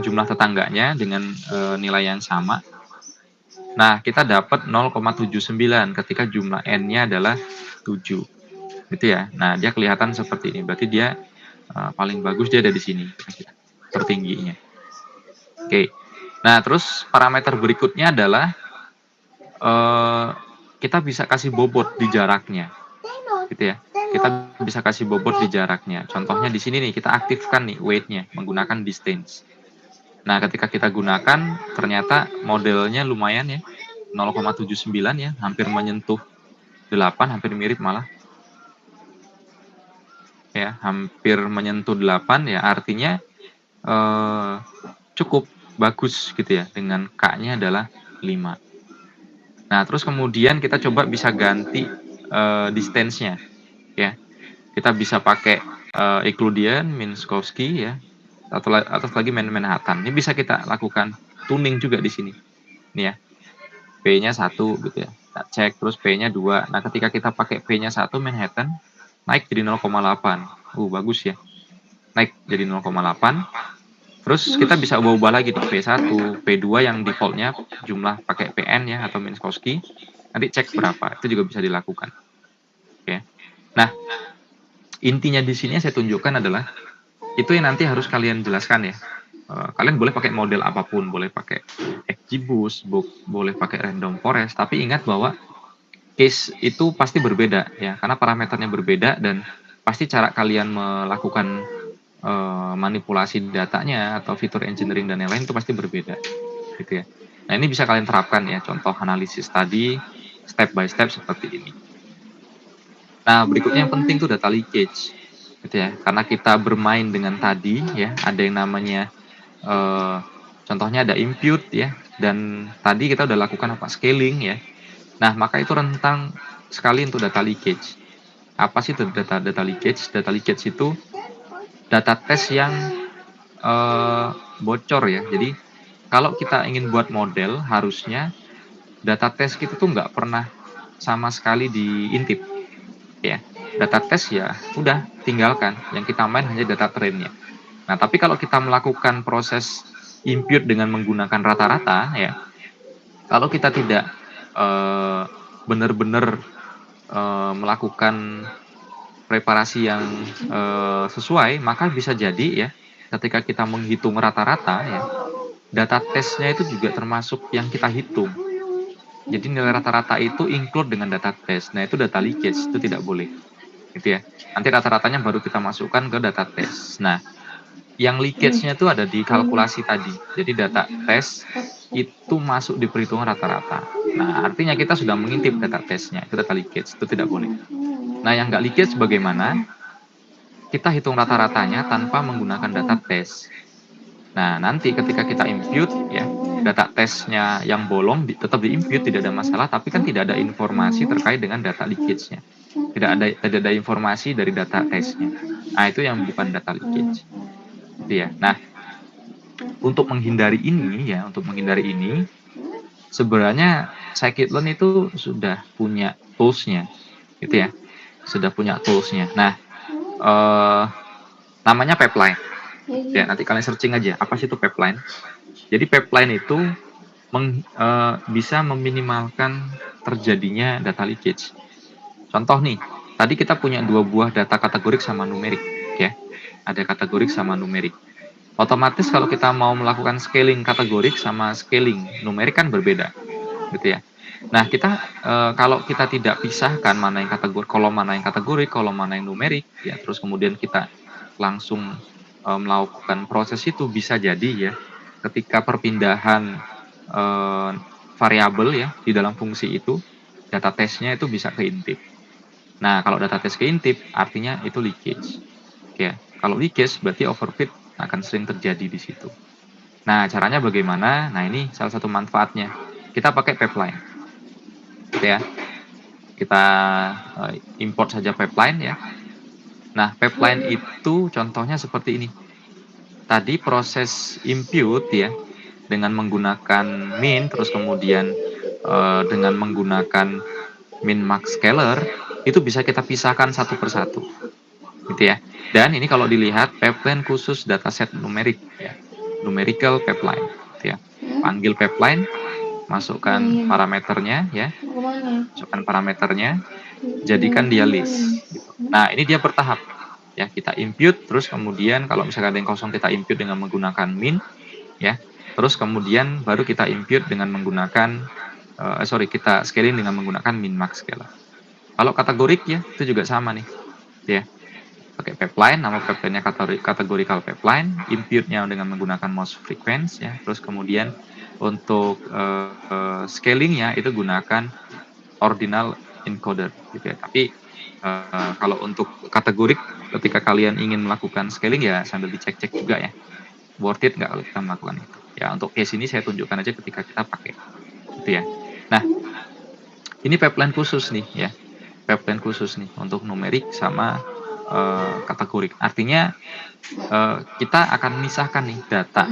jumlah tetangganya dengan nilai yang sama. Nah, kita dapat 0,79 ketika jumlah N-nya adalah 7. Gitu ya. Nah, dia kelihatan seperti ini. Berarti dia paling bagus dia ada di sini tertingginya. Oke. Nah, terus parameter berikutnya adalah kita bisa kasih bobot di jaraknya. Gitu ya. Kita bisa kasih bobot di jaraknya. Contohnya di sini nih, kita aktifkan nih weight-nya menggunakan distance. Nah, ketika kita gunakan, ternyata modelnya lumayan ya. 0,79 ya, hampir menyentuh 8, hampir mirip malah. Ya, hampir menyentuh 8 ya, artinya cukup bagus gitu ya, dengan K-nya adalah 5. Nah, terus kemudian kita coba bisa ganti distance-nya ya. Kita bisa pakai Euclidean, Minkowski ya, atau lagi Manhattan. Ini bisa kita lakukan tuning juga di sini. Nih ya. P-nya 1 gitu ya. Kita cek terus P-nya 2. Nah, ketika kita pakai P-nya 1 Manhattan naik jadi 0,8. Bagus ya. Naik jadi 0,8. Terus kita bisa ubah-ubah lagi nih P1, P2 yang defaultnya jumlah pakai PN ya atau Minkowski. Nanti cek berapa. Itu juga bisa dilakukan. Oke. Nah, intinya di sini yang saya tunjukkan adalah itu yang nanti harus kalian jelaskan ya. Kalian boleh pakai model apapun, boleh pakai XGBoost, boleh pakai random forest, tapi ingat bahwa case itu pasti berbeda ya, karena parameternya berbeda dan pasti cara kalian melakukan manipulasi datanya atau fitur engineering dan yang lain itu pasti berbeda, gitu ya. Nah, ini bisa kalian terapkan ya, contoh analisis tadi step by step seperti ini. Nah, berikutnya yang penting tuh data leakage, gitu ya. Karena kita bermain dengan tadi ya, ada yang namanya contohnya ada impute ya, dan tadi kita udah lakukan apa? Scaling ya. Nah, maka itu rentan sekali untuk data leakage. Apa sih itu data leakage? Data leakage itu data tes yang bocor ya. Jadi kalau kita ingin buat model, harusnya data tes kita tuh nggak pernah sama sekali diintip ya. Data tes ya udah tinggalkan, yang kita main hanya data trainnya. Nah, tapi kalau kita melakukan proses impute dengan menggunakan rata-rata ya, kalau kita tidak benar-benar melakukan preparasi yang sesuai, maka bisa jadi ya ketika kita menghitung rata-rata ya, data tesnya itu juga termasuk yang kita hitung. Jadi nilai rata-rata itu include dengan data tes. Nah, itu data leakage, itu tidak boleh. Gitu ya. Nanti rata-ratanya baru kita masukkan ke data tes. Nah, yang leakage-nya itu ada di kalkulasi tadi. Jadi data tes itu masuk di perhitungan rata-rata. Nah, artinya kita sudah mengintip data tesnya, itu data leakage, itu tidak boleh. Nah, yang nggak leakage bagaimana? Kita hitung rata-ratanya tanpa menggunakan data tes. Nah, nanti ketika kita impute ya, data tesnya yang bolong tetap di-impute, tidak ada masalah, tapi kan tidak ada informasi terkait dengan data leakage-nya. Tidak ada informasi dari data tesnya. Nah, itu yang bukan data leakage. Gitu ya. Nah, untuk menghindari ini, sebenarnya scikit-learn itu sudah punya tools-nya, gitu ya. Sudah punya tools-nya. Nah, namanya pipeline. Ya, nanti kalian searching aja, apa sih itu pipeline? Jadi pipeline itu bisa meminimalkan terjadinya data leakage. Contoh nih, tadi kita punya 2 buah data kategorik sama numerik, ya. Ada kategorik sama numerik. Otomatis kalau kita mau melakukan scaling kategorik sama scaling numerik kan berbeda, gitu ya. Nah, kita kalau kita tidak pisahkan mana yang kategori, kolom mana yang kategorik, kolom mana yang numerik, ya, terus kemudian kita langsung melakukan proses itu, bisa jadi ya, ketika perpindahan variabel ya di dalam fungsi itu, data tesnya itu bisa keintip. Nah, kalau data tes keintip, artinya itu leakage. Ya, kalau leakage berarti overfit akan sering terjadi di situ. Nah, caranya bagaimana? Nah, ini salah satu manfaatnya. Kita pakai pipeline. Gitu ya. Kita import saja pipeline ya. Nah, pipeline itu contohnya seperti ini. Tadi proses impute ya, dengan menggunakan min, terus kemudian dengan menggunakan min max scaler, itu bisa kita pisahkan satu persatu. Gitu ya. Dan ini kalau dilihat pipeline khusus dataset numerik ya. Numerical pipeline gitu ya. Panggil pipeline, masukkan parameternya ya. Masukkan parameternya, jadikan dia list gitu. Nah, ini dia bertahap ya. Kita impute, terus kemudian kalau misalkan ada yang kosong kita impute dengan menggunakan min ya. Terus kemudian baru kita impute dengan menggunakan kita scaling dengan menggunakan min max scaler. Kalau kategorik ya itu juga sama nih ya. Pakai pipeline, nama pipeline-nya categorical pipeline, impute-nya dengan menggunakan most frequent ya. Terus kemudian untuk scaling-nya itu gunakan ordinal encoder gitu ya. Tapi kalau untuk kategorik, ketika kalian ingin melakukan scaling ya sambil dicek-cek juga ya, worth it nggak kalau kita melakukan itu. Ya, untuk case ini saya tunjukkan aja ketika kita pakai gitu ya. Nah, ini pipeline khusus nih ya, pipeline khusus nih untuk numerik sama kategorik. Artinya kita akan memisahkan nih data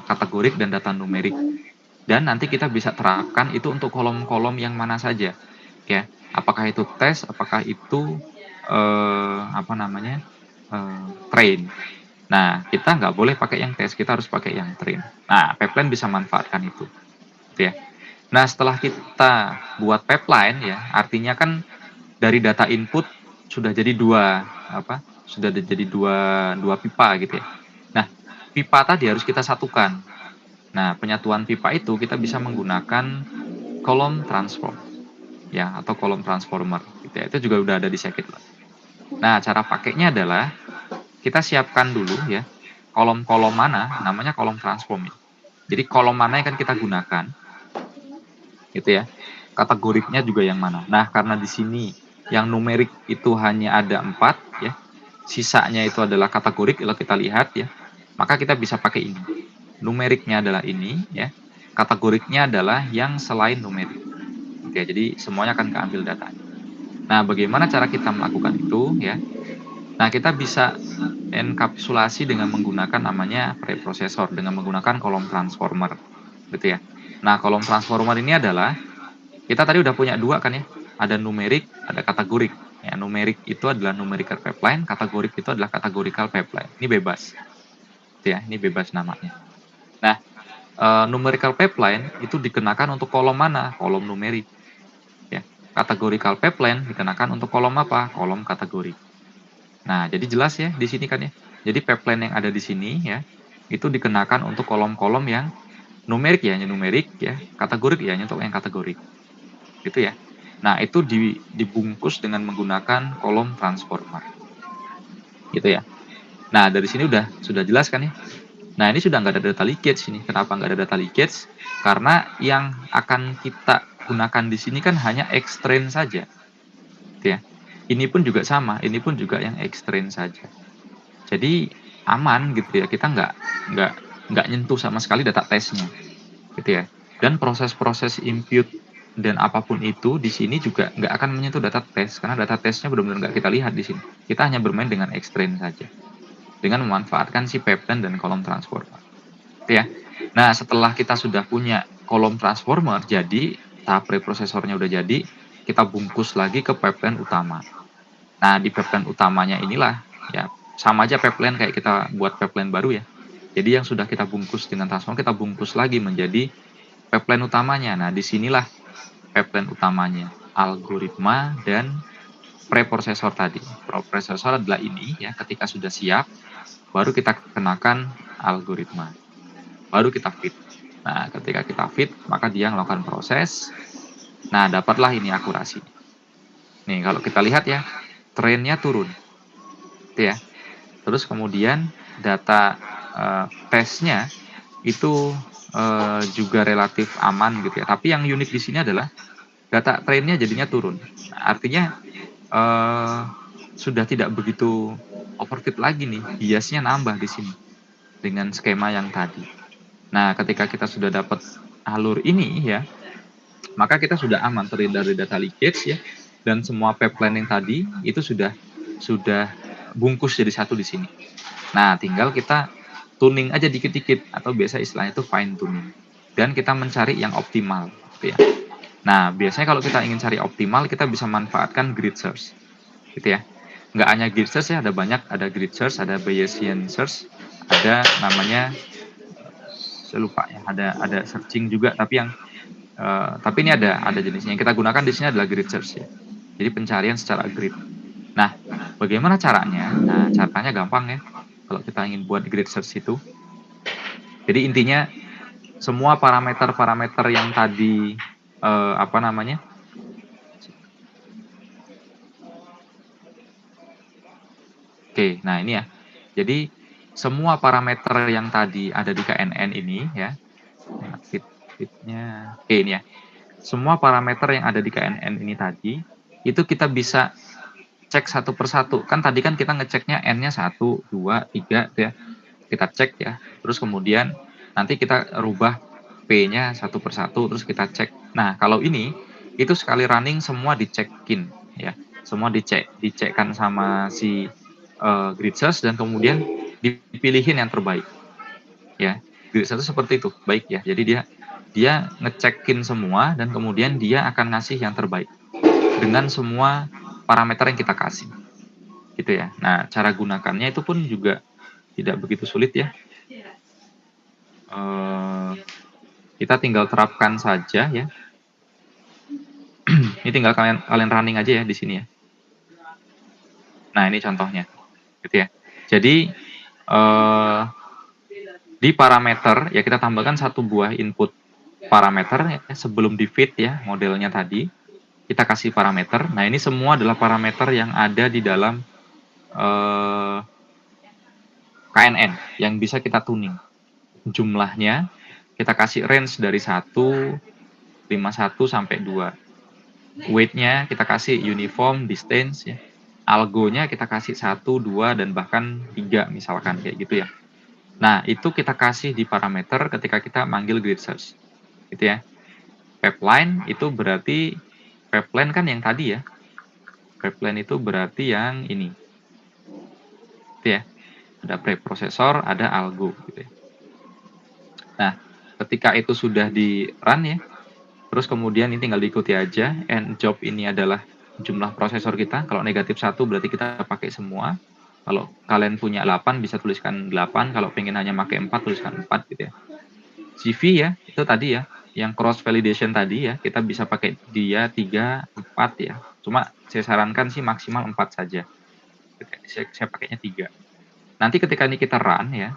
kategorik dan data numerik, dan nanti kita bisa terapkan itu untuk kolom-kolom yang mana saja ya. Apakah itu tes, apakah itu train. Nah, kita nggak boleh pakai yang tes, kita harus pakai yang train. Nah, pipeline bisa manfaatkan itu gitu ya. Nah, setelah kita buat pipeline ya, artinya kan dari data input sudah jadi dua pipa gitu ya. Nah, pipa tadi harus kita satukan. Nah, penyatuan pipa itu kita bisa menggunakan kolom transform ya, atau kolom transformer gitu ya. Itu juga udah ada di scikit-learn. Nah, cara pakainya adalah kita siapkan dulu ya kolom-kolom mana, namanya kolom transform ya. Jadi kolom mana yang akan kita gunakan gitu ya. Kategoriknya juga yang mana. Nah, karena di sini yang numerik itu hanya ada 4 ya, sisanya itu adalah kategorik kalau kita lihat ya, maka kita bisa pakai ini. Numeriknya adalah ini ya, kategoriknya adalah yang selain numerik. Oke, jadi semuanya akan keambil datanya. Nah, bagaimana cara kita melakukan itu ya? Nah, kita bisa enkapsulasi dengan menggunakan namanya preprosesor dengan menggunakan kolom transformer, gitu ya. Nah, kolom transformer ini adalah kita tadi udah punya 2 kan ya, ada numerik, ada kategorik. Ya, numerik itu adalah numerical pipeline, kategorik itu adalah categorical pipeline. Ini bebas, gitu ya, ini bebas namanya. Nah, numerical pipeline itu dikenakan untuk kolom mana? Kolom numerik, ya. Categorical pipeline dikenakan untuk kolom apa? Kolom kategorik. Nah, jadi jelas ya di sini kan ya. Jadi pipeline yang ada di sini ya, itu dikenakan untuk kolom-kolom yang numerik ya, yang numerik ya, kategorik ya, untuk yang kategorik. Gitu ya. Nah, itu dibungkus dengan menggunakan kolom transformer. Gitu ya. Nah, dari sini sudah jelas kan ya. Nah, ini sudah nggak ada data leakage ini. Kenapa nggak ada data leakage? Karena yang akan kita gunakan di sini kan hanya extrain saja. Gitu ya. Ini pun juga sama, ini pun juga yang extrain saja. Jadi aman gitu ya, kita nggak nyentuh sama sekali data testnya, gitu ya. Dan proses-proses impute dan apapun itu di sini juga nggak akan menyentuh data test, karena data testnya benar-benar nggak kita lihat di sini. Kita hanya bermain dengan extrain saja, dengan memanfaatkan si pipeline dan kolom transformer, gitu ya. Nah, setelah kita sudah punya kolom transformer, jadi tahap preprosesornya udah jadi, kita bungkus lagi ke pipeline utama. Nah, di pipeline utamanya inilah, ya sama aja pipeline kayak kita buat pipeline baru ya. Jadi yang sudah kita bungkus dengan transformer, kita bungkus lagi menjadi pipeline utamanya. Nah, disinilah pipeline utamanya, algoritma dan preprosesor tadi. Preprosesor adalah ini ya, ketika sudah siap, baru kita kenakan algoritma. Baru kita fit. Nah, ketika kita fit, maka dia melakukan proses. Nah, dapatlah ini akurasi. Nih, kalau kita lihat ya, trennya turun. Gitu ya. Terus kemudian data tesnya itu juga relatif aman gitu ya. Tapi yang unik di sini adalah data trennya jadinya turun. Nah, artinya sudah tidak begitu overfit lagi nih, biasnya nambah di sini dengan skema yang tadi. Nah, ketika kita sudah dapat alur ini ya, maka kita sudah aman terhindar dari data leakage ya, dan semua pipeline yang tadi itu sudah bungkus jadi satu di sini. Nah, tinggal kita tuning aja dikit-dikit atau biasa istilahnya itu fine tuning. Dan kita mencari yang optimal gitu ya. Nah, biasanya kalau kita ingin cari optimal, kita bisa manfaatkan grid search. Gitu ya. Nggak hanya grid search ya, ada banyak, ada grid search, ada Bayesian search, ada namanya saya lupa ya, ada searching juga, tapi ini ada jenisnya. Yang kita gunakan di sini adalah grid search ya. Jadi pencarian secara grid. Nah, bagaimana caranya? Nah, caranya gampang ya. Kalau kita ingin buat grid search itu. Jadi intinya semua parameter-parameter yang tadi apa namanya? Oke, nah ini ya. Jadi semua parameter yang tadi ada di KNN ini ya. Fitnya. Oke, ini ya. Semua parameter yang ada di KNN ini tadi itu kita bisa cek satu persatu. Kan tadi kan kita ngeceknya N-nya 1, 2, 3 ya. Kita cek ya. Terus kemudian nanti kita rubah P-nya satu persatu, terus kita cek. Nah, kalau ini itu sekali running semua dicekin ya. Semua dicekkan sama si grid search dan kemudian dipilihin yang terbaik. Ya. Grid search seperti itu, baik ya. Jadi dia ngecekin semua dan kemudian dia akan ngasih yang terbaik dengan semua parameter yang kita kasih. Gitu ya. Nah, cara gunakannya itu pun juga tidak begitu sulit ya. Kita tinggal terapkan saja ya. Ini tinggal kalian running aja ya di sini ya. Nah, ini contohnya. Gitu ya. Jadi di parameter ya kita tambahkan satu buah input parameter ya, sebelum di feed ya modelnya tadi. Kita kasih parameter. Nah, ini semua adalah parameter yang ada di dalam KNN yang bisa kita tuning. Jumlahnya kita kasih range dari 1, 51 sampai 2. weight-nya kita kasih uniform, distance ya. Algonya kita kasih 1, 2, dan bahkan 3 misalkan kayak gitu ya. Nah, itu kita kasih di parameter ketika kita manggil grid search, gitu ya. Pipeline itu berarti pipeline kan yang tadi ya. Pipeline itu berarti yang ini. Gitu ya. Ada preprosesor, ada algo gitu ya. Nah, ketika itu sudah di run ya, terus kemudian ini tinggal diikuti aja. End job ini adalah jumlah prosesor kita. Kalau negatif 1 berarti kita pakai semua. Kalau kalian punya 8 bisa tuliskan 8. Kalau pengen hanya pakai 4 tuliskan 4 gitu ya. CV ya, itu tadi ya. Yang cross validation tadi ya, kita bisa pakai dia 3, 4 ya. Cuma saya sarankan sih maksimal 4 saja. Saya pakainya 3. Nanti ketika ini kita run ya,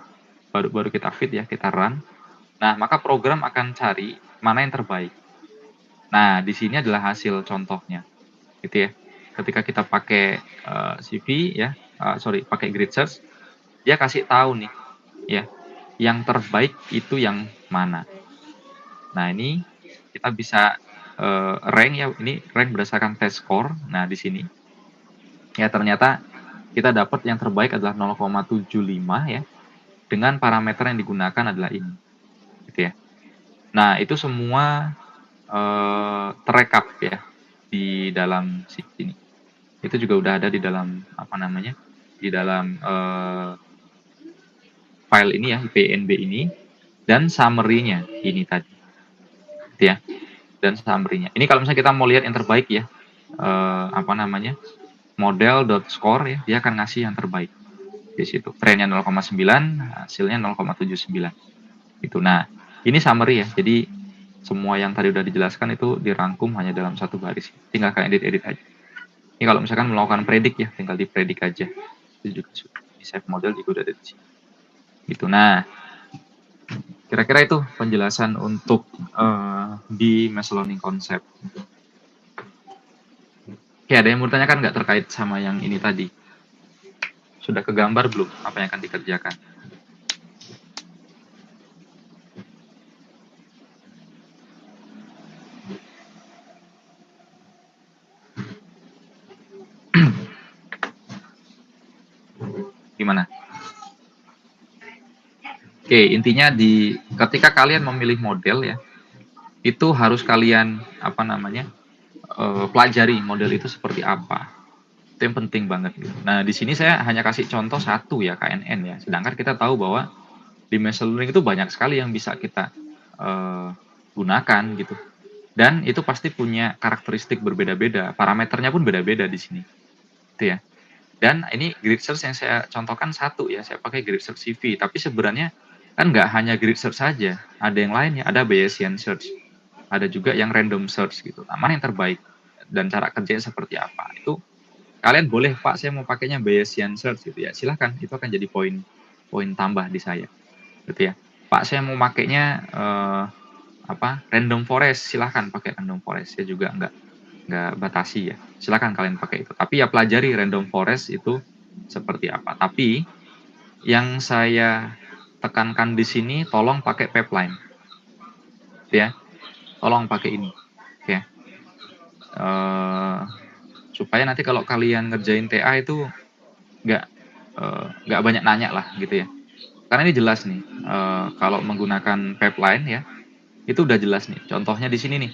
baru kita fit ya, kita run. Nah, maka program akan cari mana yang terbaik. Nah, di sini adalah hasil contohnya, gitu ya. Ketika kita pakai CV ya, pakai grid search, dia kasih tahu nih, ya, yang terbaik itu yang mana. Nah, ini kita bisa rank ya, ini rank berdasarkan test score. Nah, di sini ya ternyata kita dapat yang terbaik adalah 0,75 ya, dengan parameter yang digunakan adalah ini, gitu ya. Nah, itu semua terekap ya di dalam sini. Itu juga udah ada di dalam di dalam file ini ya, PNB ini, dan summary-nya ini tadi, gitu ya. Dan summary-nya. Ini kalau misalnya kita mau lihat yang terbaik ya, model.score ya, dia akan ngasih yang terbaik di situ. Trendnya 0,9, hasilnya 0,79. Itu. Nah, ini summary ya. Jadi semua yang tadi udah dijelaskan itu dirangkum hanya dalam satu baris. Tinggal kalian edit-edit aja. Ini kalau misalkan melakukan predik ya, tinggal dipredik aja. Itu juga sudah. Di save model juga udah ada di sini. Gitu. Nah, kira-kira itu penjelasan untuk di machine learning concept. Oke, ada yang mau tanyakan nggak terkait sama yang ini tadi? Sudah kegambar belum apa yang akan dikerjakan? Gimana? Oke, intinya ketika kalian memilih model ya, itu harus kalian pelajari model itu seperti apa. Itu yang penting banget gitu. Nah, di sini saya hanya kasih contoh satu ya, KNN ya. Sedangkan kita tahu bahwa di machine learning itu banyak sekali yang bisa kita gunakan gitu. Dan itu pasti punya karakteristik berbeda-beda, parameternya pun beda-beda di sini. Gitu ya. Dan ini grid search yang saya contohkan satu ya, saya pakai grid search CV. Tapi sebenarnya kan nggak hanya grid search saja, ada yang lain ya, ada Bayesian search, ada juga yang random search gitu. Nah, mana yang terbaik dan cara kerjanya seperti apa? Itu kalian boleh, Pak, saya mau pakainya Bayesian search gitu ya. Silahkan, itu akan jadi poin tambah di saya. Gitu ya. Pak, saya mau pakainya random forest, silahkan pakai random forest. Saya juga nggak batasi ya. Silakan kalian pakai itu. Tapi ya pelajari random forest itu seperti apa. Tapi yang saya tekankan di sini, tolong pakai pipeline, ya. Tolong pakai ini, ya. Supaya nanti kalau kalian ngerjain TA itu nggak nggak banyak nanya lah, gitu ya. Karena ini jelas nih, kalau menggunakan pipeline ya, itu udah jelas nih. Contohnya di sini nih,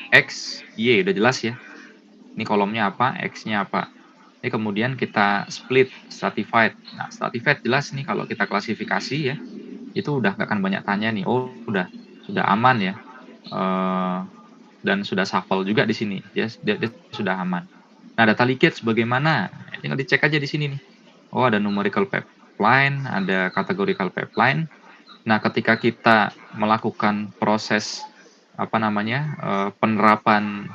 X, Y udah jelas ya. Ini kolomnya apa, X-nya apa. Ini kemudian kita split stratified. Nah, stratified jelas nih kalau kita klasifikasi ya, itu udah nggak akan banyak tanya nih. Oh, sudah aman ya. Dan sudah shuffle juga di sini. Dia sudah aman. Nah, data leakage bagaimana? Tinggal dicek aja di sini nih. Oh, ada numerical pipeline, ada categorical pipeline. Nah, ketika kita melakukan proses penerapan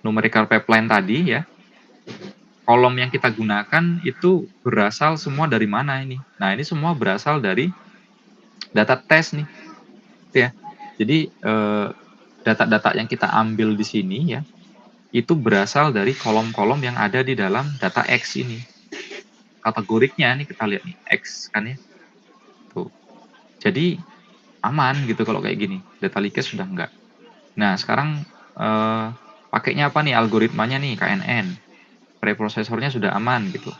numerical pipeline tadi ya, kolom yang kita gunakan itu berasal semua dari mana ini? Nah, ini semua berasal dari data test nih, gitu ya. Jadi data-data yang kita ambil di sini ya, itu berasal dari kolom-kolom yang ada di dalam data X ini. Kategoriknya nih kita lihat nih, X kan ya. Tuh. Jadi aman gitu kalau kayak gini. Data leakage sudah enggak. Nah, sekarang pakainya apa nih, algoritmanya nih KNN, preprosesornya sudah aman gitu.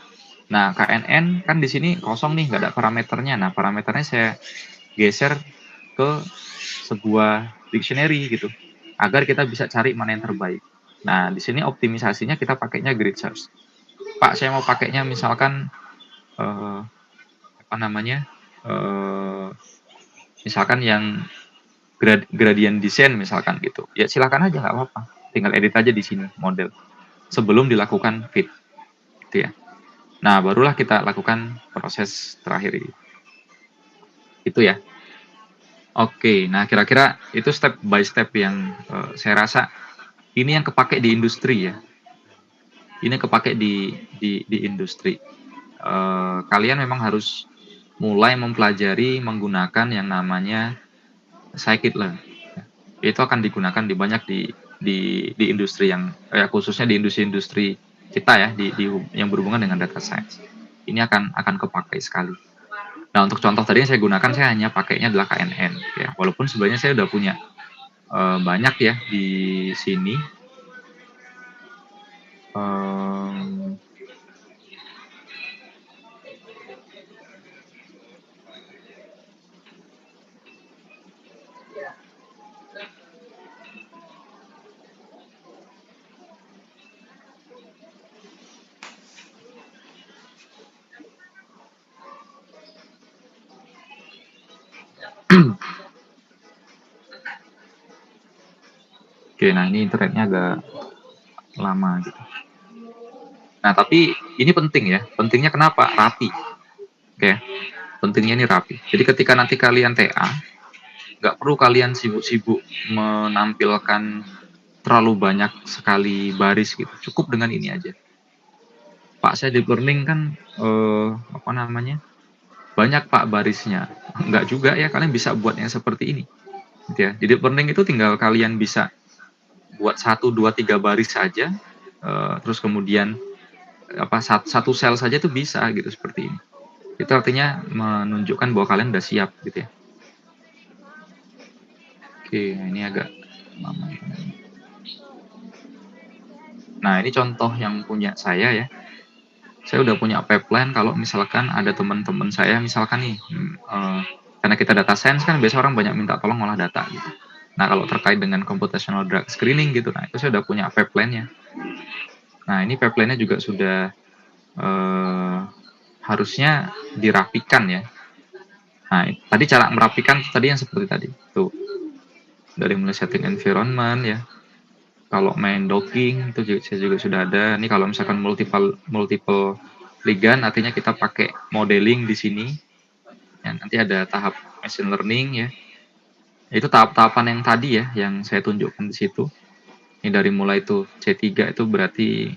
Nah, KNN kan di sini kosong nih, nggak ada parameternya. Nah, parameternya saya geser ke sebuah dictionary gitu, agar kita bisa cari mana yang terbaik. Nah, di sini optimisasinya kita pakainya grid search. Pak, saya mau pakainya misalkan apa namanya, misalkan yang gradient descent misalkan gitu. Ya silakan aja nggak apa-apa. Tinggal edit aja di sini model sebelum dilakukan fit, gitu ya. Nah, barulah kita lakukan proses terakhir ini. Itu ya. Oke, nah kira-kira itu step by step yang saya rasa ini yang kepake di industri ya. Ini kepake di industri. Kalian memang harus mulai mempelajari menggunakan yang namanya scikit-learn. Itu akan digunakan di banyak di industri yang khususnya di industri-industri kita ya di yang berhubungan dengan data science. Ini akan kepakai sekali. Nah, untuk contoh tadi yang saya gunakan saya hanya pakainya adalah KNN ya. Walaupun sebenarnya saya udah punya banyak ya di sini. Oke, nah ini internetnya agak lama gitu. Nah, tapi ini penting ya. Pentingnya kenapa? Rapi. Oke, pentingnya ini rapi. Jadi ketika nanti kalian TA, nggak perlu kalian sibuk-sibuk menampilkan terlalu banyak sekali baris gitu. Cukup dengan ini aja. Pak, saya deep learning kan apa namanya? Banyak Pak barisnya. Enggak juga ya, kalian bisa buat yang seperti ini. Gitu ya. Di deep learning itu tinggal kalian bisa buat 1 2 3 baris saja. Terus kemudian satu sel saja tuh bisa gitu seperti ini. Itu artinya menunjukkan bahwa kalian udah siap gitu ya. Oke, nah ini agak lama. Nah, ini contoh yang punya saya ya. Saya udah punya pipeline kalau misalkan ada teman-teman saya misalkan nih, karena kita data science kan biasa orang banyak minta tolong ngolah data gitu. Nah, kalau terkait dengan computational drug screening gitu, nah itu saya udah punya pipeline-nya. Nah, ini pipeline-nya juga sudah harusnya dirapikan ya. Nah, tadi cara merapikan tadi yang seperti tadi. Tuh. Dari mulai setting environment ya. Kalau main docking itu juga, saya juga sudah ada. Ini kalau misalkan multiple ligand artinya kita pakai modeling di sini. Ya, nanti ada tahap machine learning ya. Itu tahap-tahapan yang tadi ya yang saya tunjukkan di situ. Ini dari mulai itu C3 itu berarti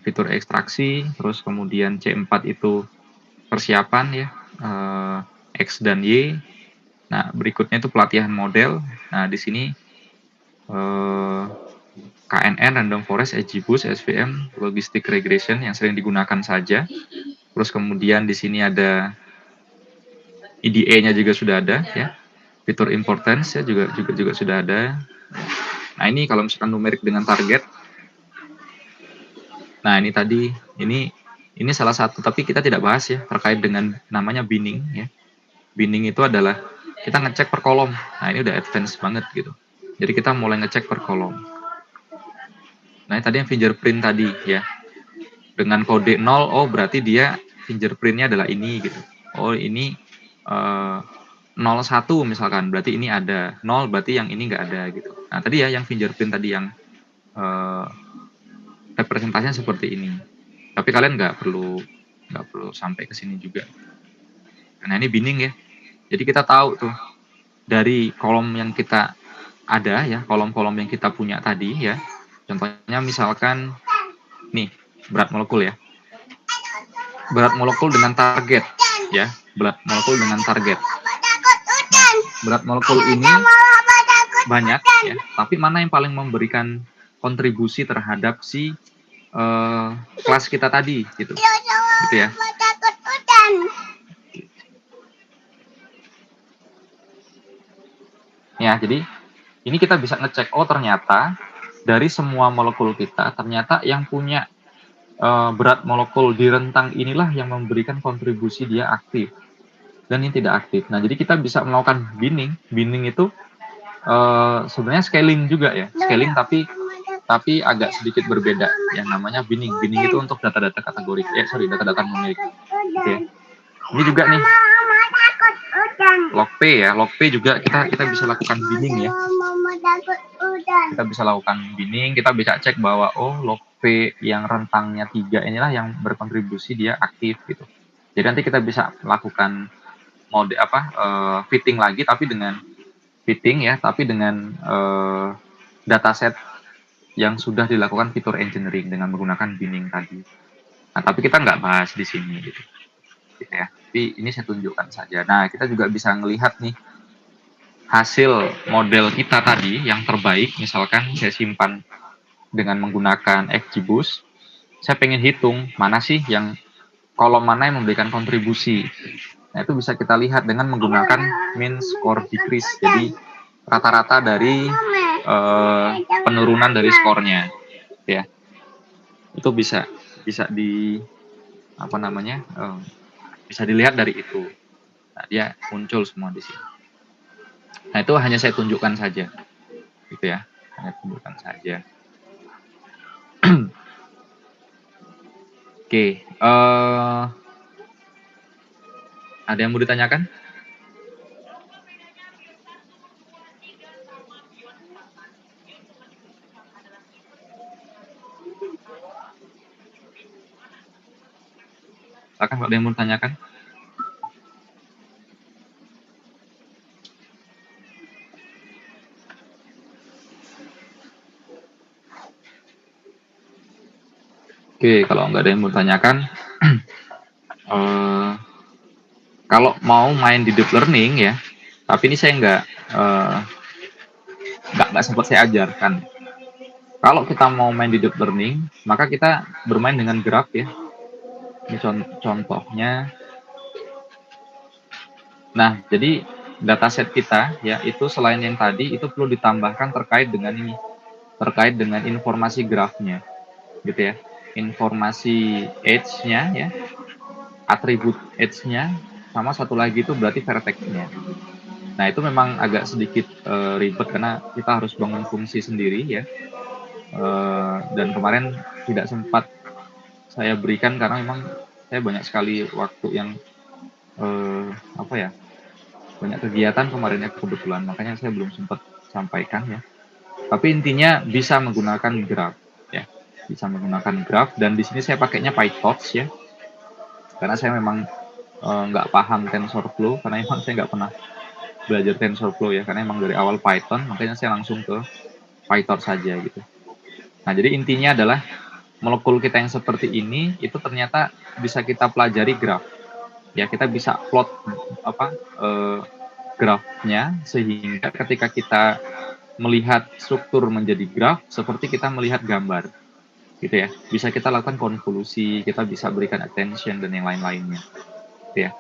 fitur ekstraksi, terus kemudian C4 itu persiapan ya, X dan Y. Nah, berikutnya itu pelatihan model. Nah, di sini KNN, Random Forest, XGBoost, SVM, Logistic Regression yang sering digunakan saja. Terus kemudian di sini ada EDA-nya juga sudah ada ya. Fitur importance ya juga sudah ada. Nah, ini kalau misalkan numerik dengan target. Nah, ini tadi ini salah satu tapi kita tidak bahas ya terkait dengan namanya binning ya. Binning itu adalah kita ngecek per kolom. Nah, ini udah advance banget gitu. Jadi kita mulai ngecek per kolom. Nah, tadi yang fingerprint tadi ya. Dengan kode 0, oh berarti dia fingerprintnya adalah ini gitu. Oh, ini 01 misalkan, berarti ini ada. 0 berarti yang ini nggak ada gitu. Nah, tadi ya yang fingerprint tadi yang representasinya seperti ini. Tapi kalian nggak perlu sampai ke sini juga. Nah, ini binning ya. Jadi kita tahu tuh dari kolom yang kita ada ya, kolom-kolom yang kita punya tadi ya. Contohnya misalkan nih, berat molekul ya. Berat molekul dengan target ya. Berat molekul dengan target. Nah, berat molekul ini banyak ya, tapi mana yang paling memberikan kontribusi terhadap si kelas kita tadi gitu. Gitu ya. Ya, jadi ini kita bisa ngecek, oh ternyata dari semua molekul kita ternyata yang punya berat molekul di rentang inilah yang memberikan kontribusi dia aktif dan yang tidak aktif. Nah, jadi kita bisa melakukan binning. Binning itu sebenarnya scaling juga ya, scaling tapi agak sedikit berbeda. Yang namanya binning. Binning itu untuk data-data kategorik. Data-data numerik. Gitu ya. Ini juga nih log P ya, log P juga kita bisa lakukan binning ya. Kita bisa lakukan binning, kita bisa cek bahwa log P yang rentangnya 3 inilah yang berkontribusi dia aktif gitu. Jadi nanti kita bisa melakukan mode fitting lagi tapi dengan dataset yang sudah dilakukan fitur engineering dengan menggunakan binning tadi. Nah, tapi kita nggak bahas di sini gitu ya. Tapi ini saya tunjukkan saja. Nah, kita juga bisa melihat nih hasil model kita tadi yang terbaik. Misalkan saya simpan dengan menggunakan XGBoost. Saya pengen hitung mana sih yang kolom mana yang memberikan kontribusi. Nah, itu bisa kita lihat dengan menggunakan mean score decrease. Jadi rata-rata dari penurunan dari skornya, ya. Itu bisa bisa dilihat dari itu. Nah, dia muncul semua di sini. Nah, itu hanya saya tunjukkan saja, gitu ya. Hanya tunjukkan saja. Oke, ada yang mau ditanyakan? Silakan kalau ada yang mau ditanyakan. Oke, kalau nggak ada yang mau ditanyakan, kalau mau main di deep learning ya, tapi ini saya nggak sempat saya ajarkan. Kalau kita mau main di deep learning, maka kita bermain dengan graf ya. Ini contohnya. Nah, jadi dataset kita ya itu selain yang tadi itu perlu ditambahkan terkait dengan informasi grafnya, gitu ya. Informasi age-nya ya, atribut age-nya, sama satu lagi itu berarti vertex-nya. Nah, itu memang agak sedikit ribet karena kita harus bangun fungsi sendiri ya. Dan kemarin tidak sempat saya berikan karena memang saya banyak sekali waktu yang banyak kegiatan kemarin ya kebetulan, makanya saya belum sempat sampaikan ya. Tapi intinya bisa menggunakan graph ya, bisa menggunakan graph, dan di sini saya pakainya PyTorch ya, karena saya memang nggak paham TensorFlow, karena memang saya nggak pernah belajar TensorFlow ya, karena memang dari awal Python, makanya saya langsung ke PyTorch saja gitu. Nah, jadi intinya adalah molekul kita yang seperti ini itu ternyata bisa kita pelajari graph. Ya, kita bisa plot grafnya sehingga ketika kita melihat struktur menjadi graf seperti kita melihat gambar. Gitu ya. Bisa kita lakukan konvolusi, kita bisa berikan attention dan yang lain-lainnya. Gitu ya.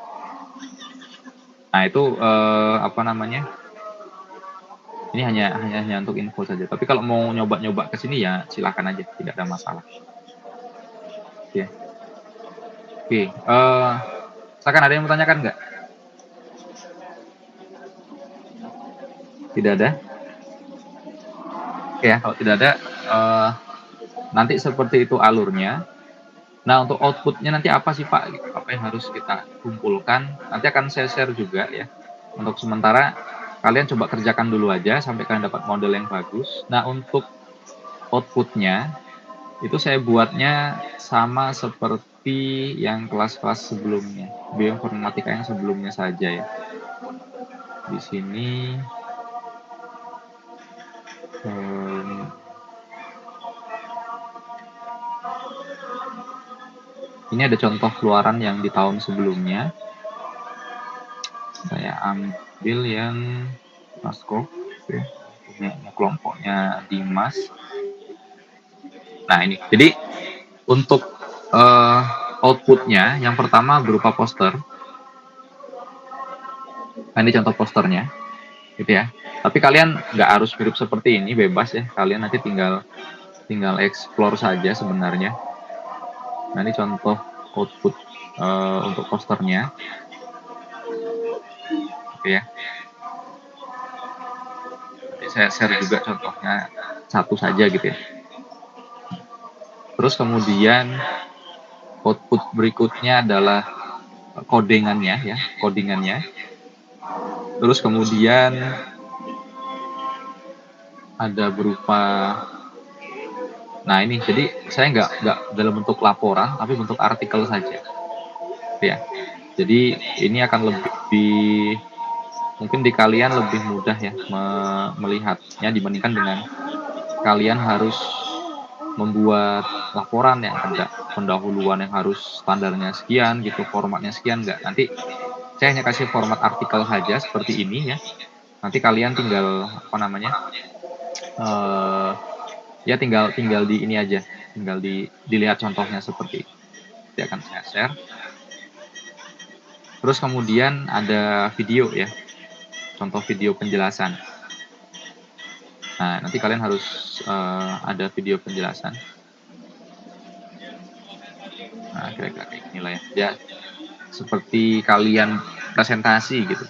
Nah, itu ini hanya untuk info saja. Tapi kalau mau nyoba-nyoba ke sini ya silakan aja, tidak ada masalah. Ya. Oke, silakan, ada yang mau tanyakan nggak? Tidak ada? Oke ya, kalau tidak ada, nanti seperti itu alurnya. Nah, untuk outputnya nanti apa sih Pak? Apa yang harus kita kumpulkan? Nanti akan saya share juga ya. Untuk sementara, kalian coba kerjakan dulu aja sampai kalian dapat model yang bagus. Nah, untuk outputnya, itu saya buatnya sama seperti yang kelas-kelas sebelumnya, bioinformatika yang sebelumnya saja ya. Di sini ini ada contoh keluaran yang di tahun sebelumnya. Saya ambil yang Maskov ya, kelompoknya Dimas. Nah, ini. Jadi untuk outputnya yang pertama berupa poster. Nah, ini contoh posternya gitu ya. Tapi kalian nggak harus mirip seperti ini, bebas ya. Kalian nanti tinggal explore saja sebenarnya. Nah, ini contoh output untuk posternya. Oke ya. Nanti saya share juga contohnya satu saja gitu ya. Terus kemudian output berikutnya adalah codingannya ya, codingannya. Terus kemudian ada berupa, nah ini jadi saya nggak dalam bentuk laporan tapi bentuk artikel saja ya. Jadi ini akan lebih, mungkin di kalian lebih mudah ya melihatnya dibandingkan dengan kalian harus membuat laporan yang ada pendahuluan yang harus standarnya sekian gitu, formatnya sekian. Enggak, nanti saya hanya kasih format artikel saja seperti ini ya. Nanti kalian tinggal apa namanya, ya tinggal di ini aja, tinggal dilihat contohnya seperti ini. Nanti akan saya share. Terus kemudian ada video ya, contoh video penjelasan. Nah, nanti kalian harus ada video penjelasan. Nah, kira-kira kayak inilah ya. Ya, seperti kalian presentasi gitu.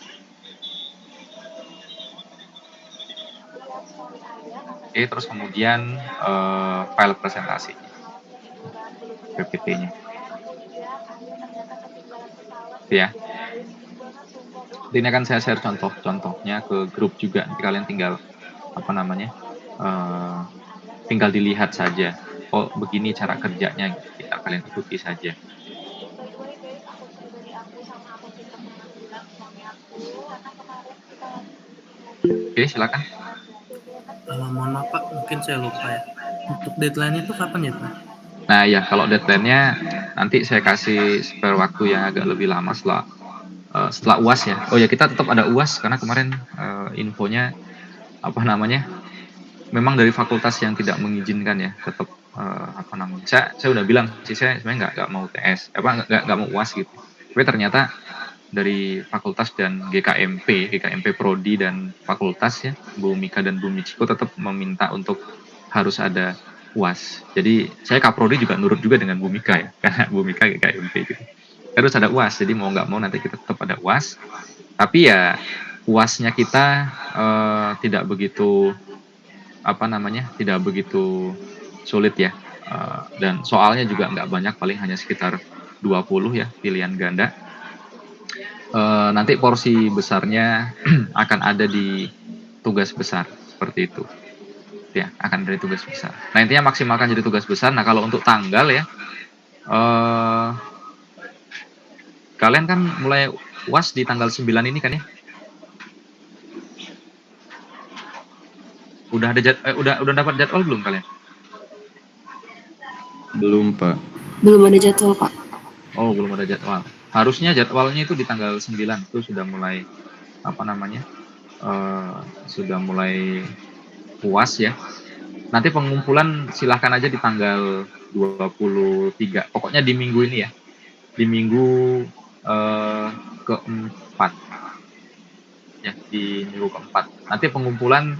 Oke, terus kemudian file presentasi, PPT-nya. Ya. Ini akan saya share contohnya ke grup juga. Nanti kalian tinggal apa namanya, tinggal dilihat saja. Oh, begini cara kerjanya, kita kalian ikuti saja. Oke, silakan. Mohon maaf Pak, mungkin saya lupa ya. Untuk deadline itu kapan ya Pak? Nah ya, kalau deadline-nya nanti saya kasih spare waktu yang agak lebih lama setelah UAS ya. Oh ya, kita tetap ada UAS karena kemarin infonya apa namanya, memang dari fakultas yang tidak mengizinkan ya, tetap apa namanya, saya udah bilang sih, saya sebenarnya nggak mau TS, nggak mau UAS gitu. Tapi ternyata dari fakultas dan GKMP Prodi dan fakultas ya, Bu Mika dan Bu Michiko tetap meminta untuk harus ada UAS. Jadi saya Kaprodi juga nurut juga dengan Bu Mika ya, karena Bu Mika GKMP gitu. Harus ada UAS, jadi mau nggak mau nanti kita tetap ada UAS. Tapi ya UAS-nya kita tidak begitu apa namanya, tidak begitu sulit ya. Dan soalnya juga nggak banyak, paling hanya sekitar 20 ya, pilihan ganda. Nanti porsi besarnya akan ada di tugas besar seperti itu ya, akan dari tugas besar. Nah, intinya maksimalkan jadi tugas besar. Nah, kalau untuk tanggal ya, kalian kan mulai UAS di tanggal 9 ini kan ya? Udah ada udah dapat jadwal belum kalian? Belum, Pak. Belum ada jadwal, Pak. Oh, belum ada jadwal. Harusnya jadwalnya itu di tanggal 9 itu sudah mulai apa namanya, sudah mulai UAS ya. Nanti pengumpulan silahkan aja di tanggal 23. Pokoknya di minggu ini ya. Di minggu keempat. Ya, di minggu keempat. Nanti pengumpulan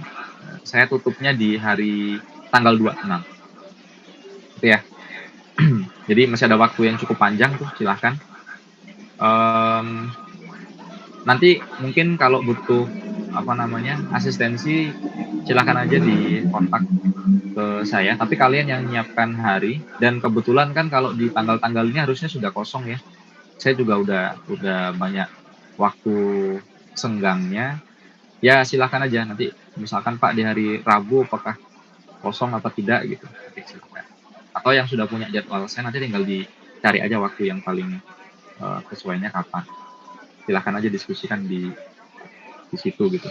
saya tutupnya di hari tanggal 26. Gitu ya. Jadi masih ada waktu yang cukup panjang tuh, silahkan. Nanti mungkin kalau butuh apa namanya, asistensi, silahkan aja di kontak ke saya. Tapi kalian yang menyiapkan hari, dan kebetulan kan kalau di tanggal-tanggal ini harusnya sudah kosong ya. Saya juga udah banyak waktu senggangnya. Ya silahkan aja, nanti misalkan Pak di hari Rabu apakah kosong apa tidak gitu, nanti silahkan. Atau yang sudah punya jadwal saya, nanti tinggal dicari aja waktu yang paling sesuainya kapan. Silahkan aja diskusikan di situ gitu,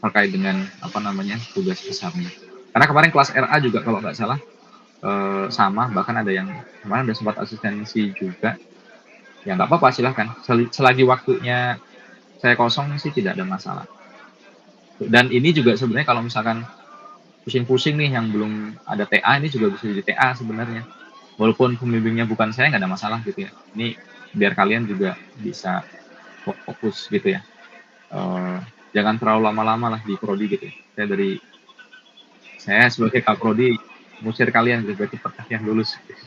terkait dengan apa namanya, tugas besarnya. Karena kemarin kelas RA juga kalau nggak salah sama, bahkan ada yang kemarin udah sempat asistensi juga. Ya nggak apa-apa, silahkan. Selagi waktunya saya kosong sih tidak ada masalah. Dan ini juga sebenarnya kalau misalkan pusing-pusing nih yang belum ada TA, ini juga bisa jadi TA sebenarnya. Walaupun pembimbingnya bukan saya, nggak ada masalah gitu ya. Ini biar kalian juga bisa fokus gitu ya. jangan terlalu lama-lama lah di prodi gitu ya. Saya sebagai kaprodi ngusir kalian gitu, berarti cepat yang lulus gitu.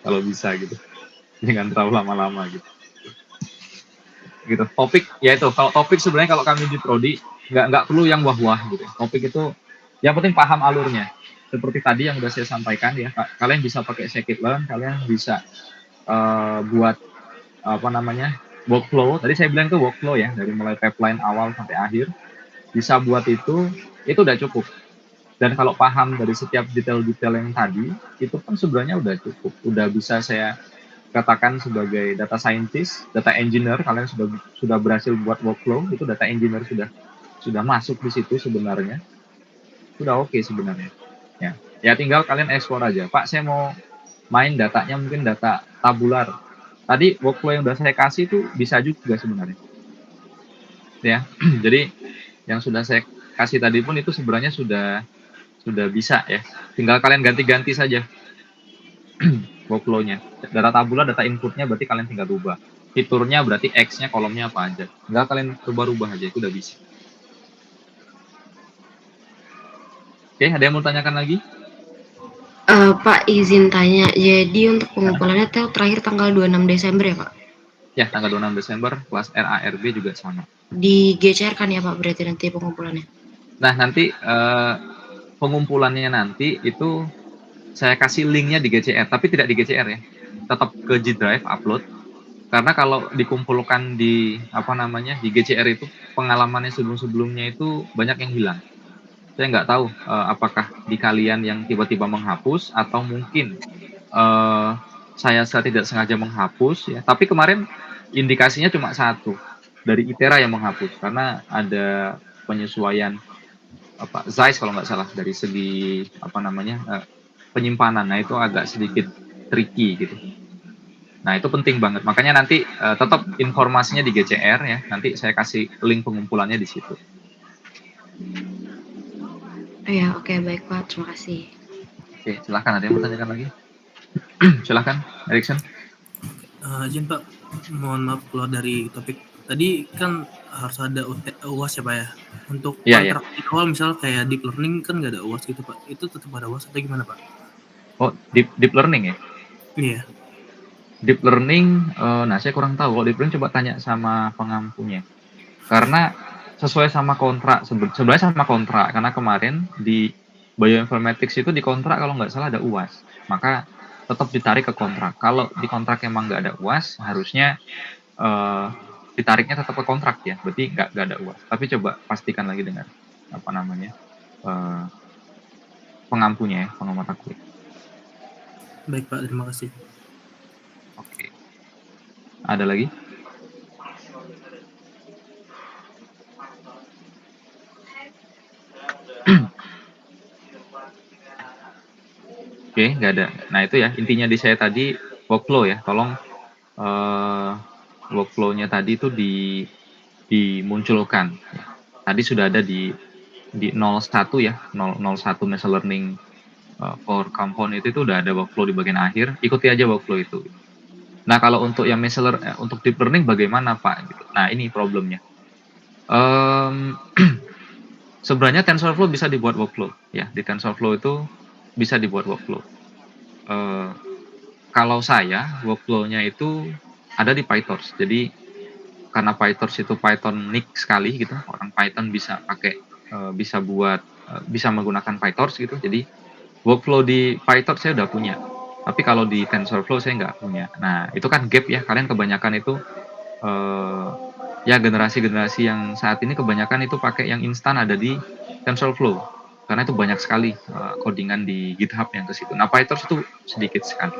Kalau bisa gitu. Jangan terlalu lama-lama gitu. Gitu. Topik ya itu, kalau topik sebenarnya kalau kami di prodi nggak perlu yang wah-wah gitu. Topik itu yang penting paham alurnya. Seperti tadi yang udah saya sampaikan ya, kalian bisa pakai scikit-learn, kalian bisa buat apa namanya workflow. Tadi saya bilang itu workflow ya, dari mulai pipeline awal sampai akhir. Bisa buat itu udah cukup. Dan kalau paham dari setiap detail-detail yang tadi, itu kan sebenarnya udah cukup. Udah bisa saya katakan sebagai data scientist, data engineer, kalian sudah berhasil buat workflow, itu data engineer sudah masuk di situ sebenarnya. Sudah oke sebenarnya. Ya tinggal kalian ekspor aja. Pak, saya mau main datanya mungkin data tabular. Tadi workflow yang udah saya kasih itu bisa juga sebenarnya. Ya. Jadi yang sudah saya kasih tadi pun itu sebenarnya sudah bisa ya. Tinggal kalian ganti-ganti saja workflow-nya. Data tabular, data input-nya berarti kalian tinggal rubah. Fiturnya berarti X-nya kolomnya apa aja. Tinggal kalian rubah-rubah aja, itu udah bisa. Oke, ada yang mau tanyakan lagi? Pak, izin tanya. Jadi untuk pengumpulannya terakhir tanggal 26 Desember ya, Pak? Ya, tanggal 26 Desember, kelas RARB juga sama. Di GCR kan ya, Pak, berarti nanti pengumpulannya? Nah, nanti pengumpulannya nanti itu saya kasih linknya di GCR, tapi tidak di GCR ya. Tetap ke G Drive upload. Karena kalau dikumpulkan di di GCR itu pengalamannya sebelumnya itu banyak yang hilang. Saya nggak tahu apakah di kalian yang tiba-tiba menghapus atau mungkin saya tidak sengaja menghapus ya. Tapi kemarin indikasinya cuma satu dari ITERA yang menghapus karena ada penyesuaian size kalau nggak salah dari segi penyimpanan. Nah itu agak sedikit tricky gitu. Nah itu penting banget. Makanya nanti tetap informasinya di GCR ya. Nanti saya kasih link pengumpulannya di situ. Ya, oke, baik Pak. Terima kasih. Oke, silahkan. Ada yang mau tanyakan lagi? Silahkan, Erikson. Izin Pak, mohon maaf keluar dari topik. Tadi kan harus ada UAS ya Pak ya. Untuk kontrak di awal misalnya kayak deep learning kan nggak ada UAS gitu Pak. Itu tetap ada UAS atau gimana Pak? Oh, deep learning ya? Iya. Deep learning, nah saya kurang tahu. Kalau deep learning coba tanya sama pengampunya. Karena sesuai sama kontrak, sebenarnya sama kontrak. Karena kemarin di bioinformatics itu di kontrak kalau nggak salah ada UAS. Maka tetap ditarik ke kontrak. Kalau di kontrak emang nggak ada UAS, harusnya ditariknya tetap ke kontrak ya. Berarti nggak ada UAS. Tapi coba pastikan lagi dengan pengampunya ya, pengamat aku. Baik Pak, terima kasih. Oke. Ada lagi? Oke, nggak ada. Nah itu ya, intinya di saya tadi workflow ya. Tolong workflow-nya tadi itu dimunculkan. Tadi sudah ada di 01 ya, 001 machine learning for compound itu udah ada workflow di bagian akhir. Ikuti aja workflow itu. Nah kalau untuk yang machine learning, untuk deep learning bagaimana Pak? Gitu. Nah ini problemnya. Sebenarnya TensorFlow bisa dibuat workflow ya. Di TensorFlow itu bisa dibuat workflow. Kalau saya workflow-nya itu ada di PyTorch. Jadi karena PyTorch itu Pythonic sekali gitu, orang Python bisa pakai bisa menggunakan PyTorch gitu. Jadi workflow di PyTorch saya udah punya. Tapi kalau di TensorFlow saya nggak punya. Nah itu kan gap ya. Kalian kebanyakan itu ya generasi-generasi yang saat ini kebanyakan itu pakai yang instan ada di TensorFlow karena itu banyak sekali codingan di GitHub yang ke situ. Nah PyTorch itu sedikit sekali.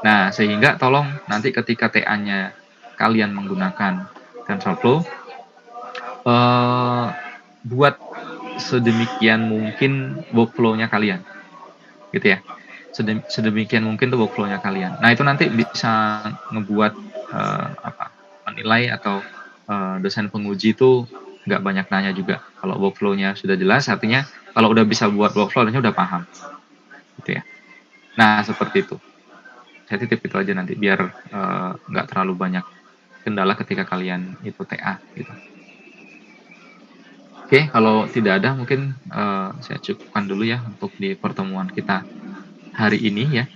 Nah sehingga tolong nanti ketika TA-nya kalian menggunakan TensorFlow buat sedemikian mungkin workflow-nya kalian, gitu ya. Sedemikian mungkin tuh workflow-nya kalian. Nah itu nanti bisa ngebuat menilai atau dosen penguji itu nggak banyak nanya juga. Kalau workflow-nya sudah jelas, artinya kalau udah bisa buat workflow-nya udah paham, gitu ya. Nah seperti itu. Saya titip itu aja nanti biar nggak terlalu banyak kendala ketika kalian itu TA gitu. Oke, kalau tidak ada mungkin, saya cukupkan dulu ya untuk di pertemuan kita hari ini ya.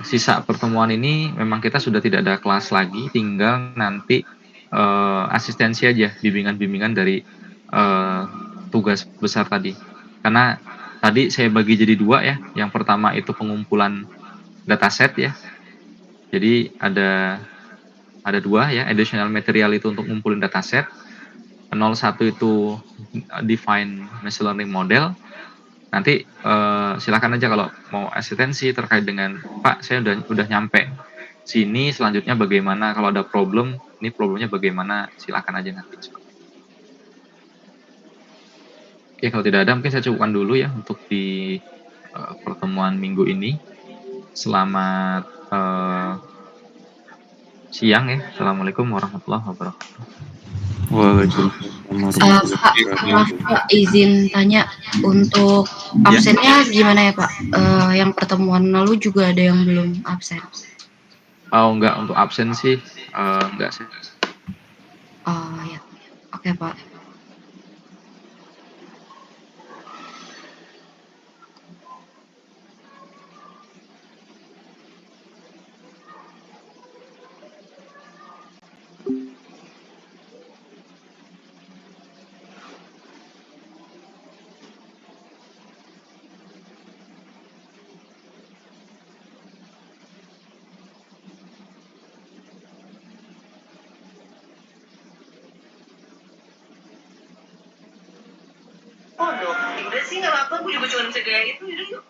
Sisa pertemuan ini memang kita sudah tidak ada kelas lagi, tinggal nanti, asistensi aja, bimbingan-bimbingan dari, eee, tugas besar tadi. Karena tadi saya bagi jadi 2 ya, yang pertama itu pengumpulan dataset ya, jadi ada 2 ya, additional material itu untuk ngumpulin dataset, 01 itu, define machine learning model. Nanti, silakan aja kalau mau asistensi terkait dengan, "Pak, saya udah nyampe sini, selanjutnya bagaimana? Kalau ada problem, ini problemnya bagaimana?" Silakan aja nanti, seperti itu. Oke, kalau tidak ada mungkin saya cukupkan dulu ya untuk di, pertemuan minggu ini. Selamat, siang ya. Assalamualaikum warahmatullahi wabarakatuh. Waalaikumsalam Pak, maaf Pak, izin tanya untuk absennya gimana ya Pak? Yang pertemuan lalu juga ada yang belum absen. Oh, enggak, untuk absen sih, enggak sih. Oh ya, oke Pak. Oh, udah sih nggak apa-apa, gue juga cuma bisa gaya itu, yaudah yuk.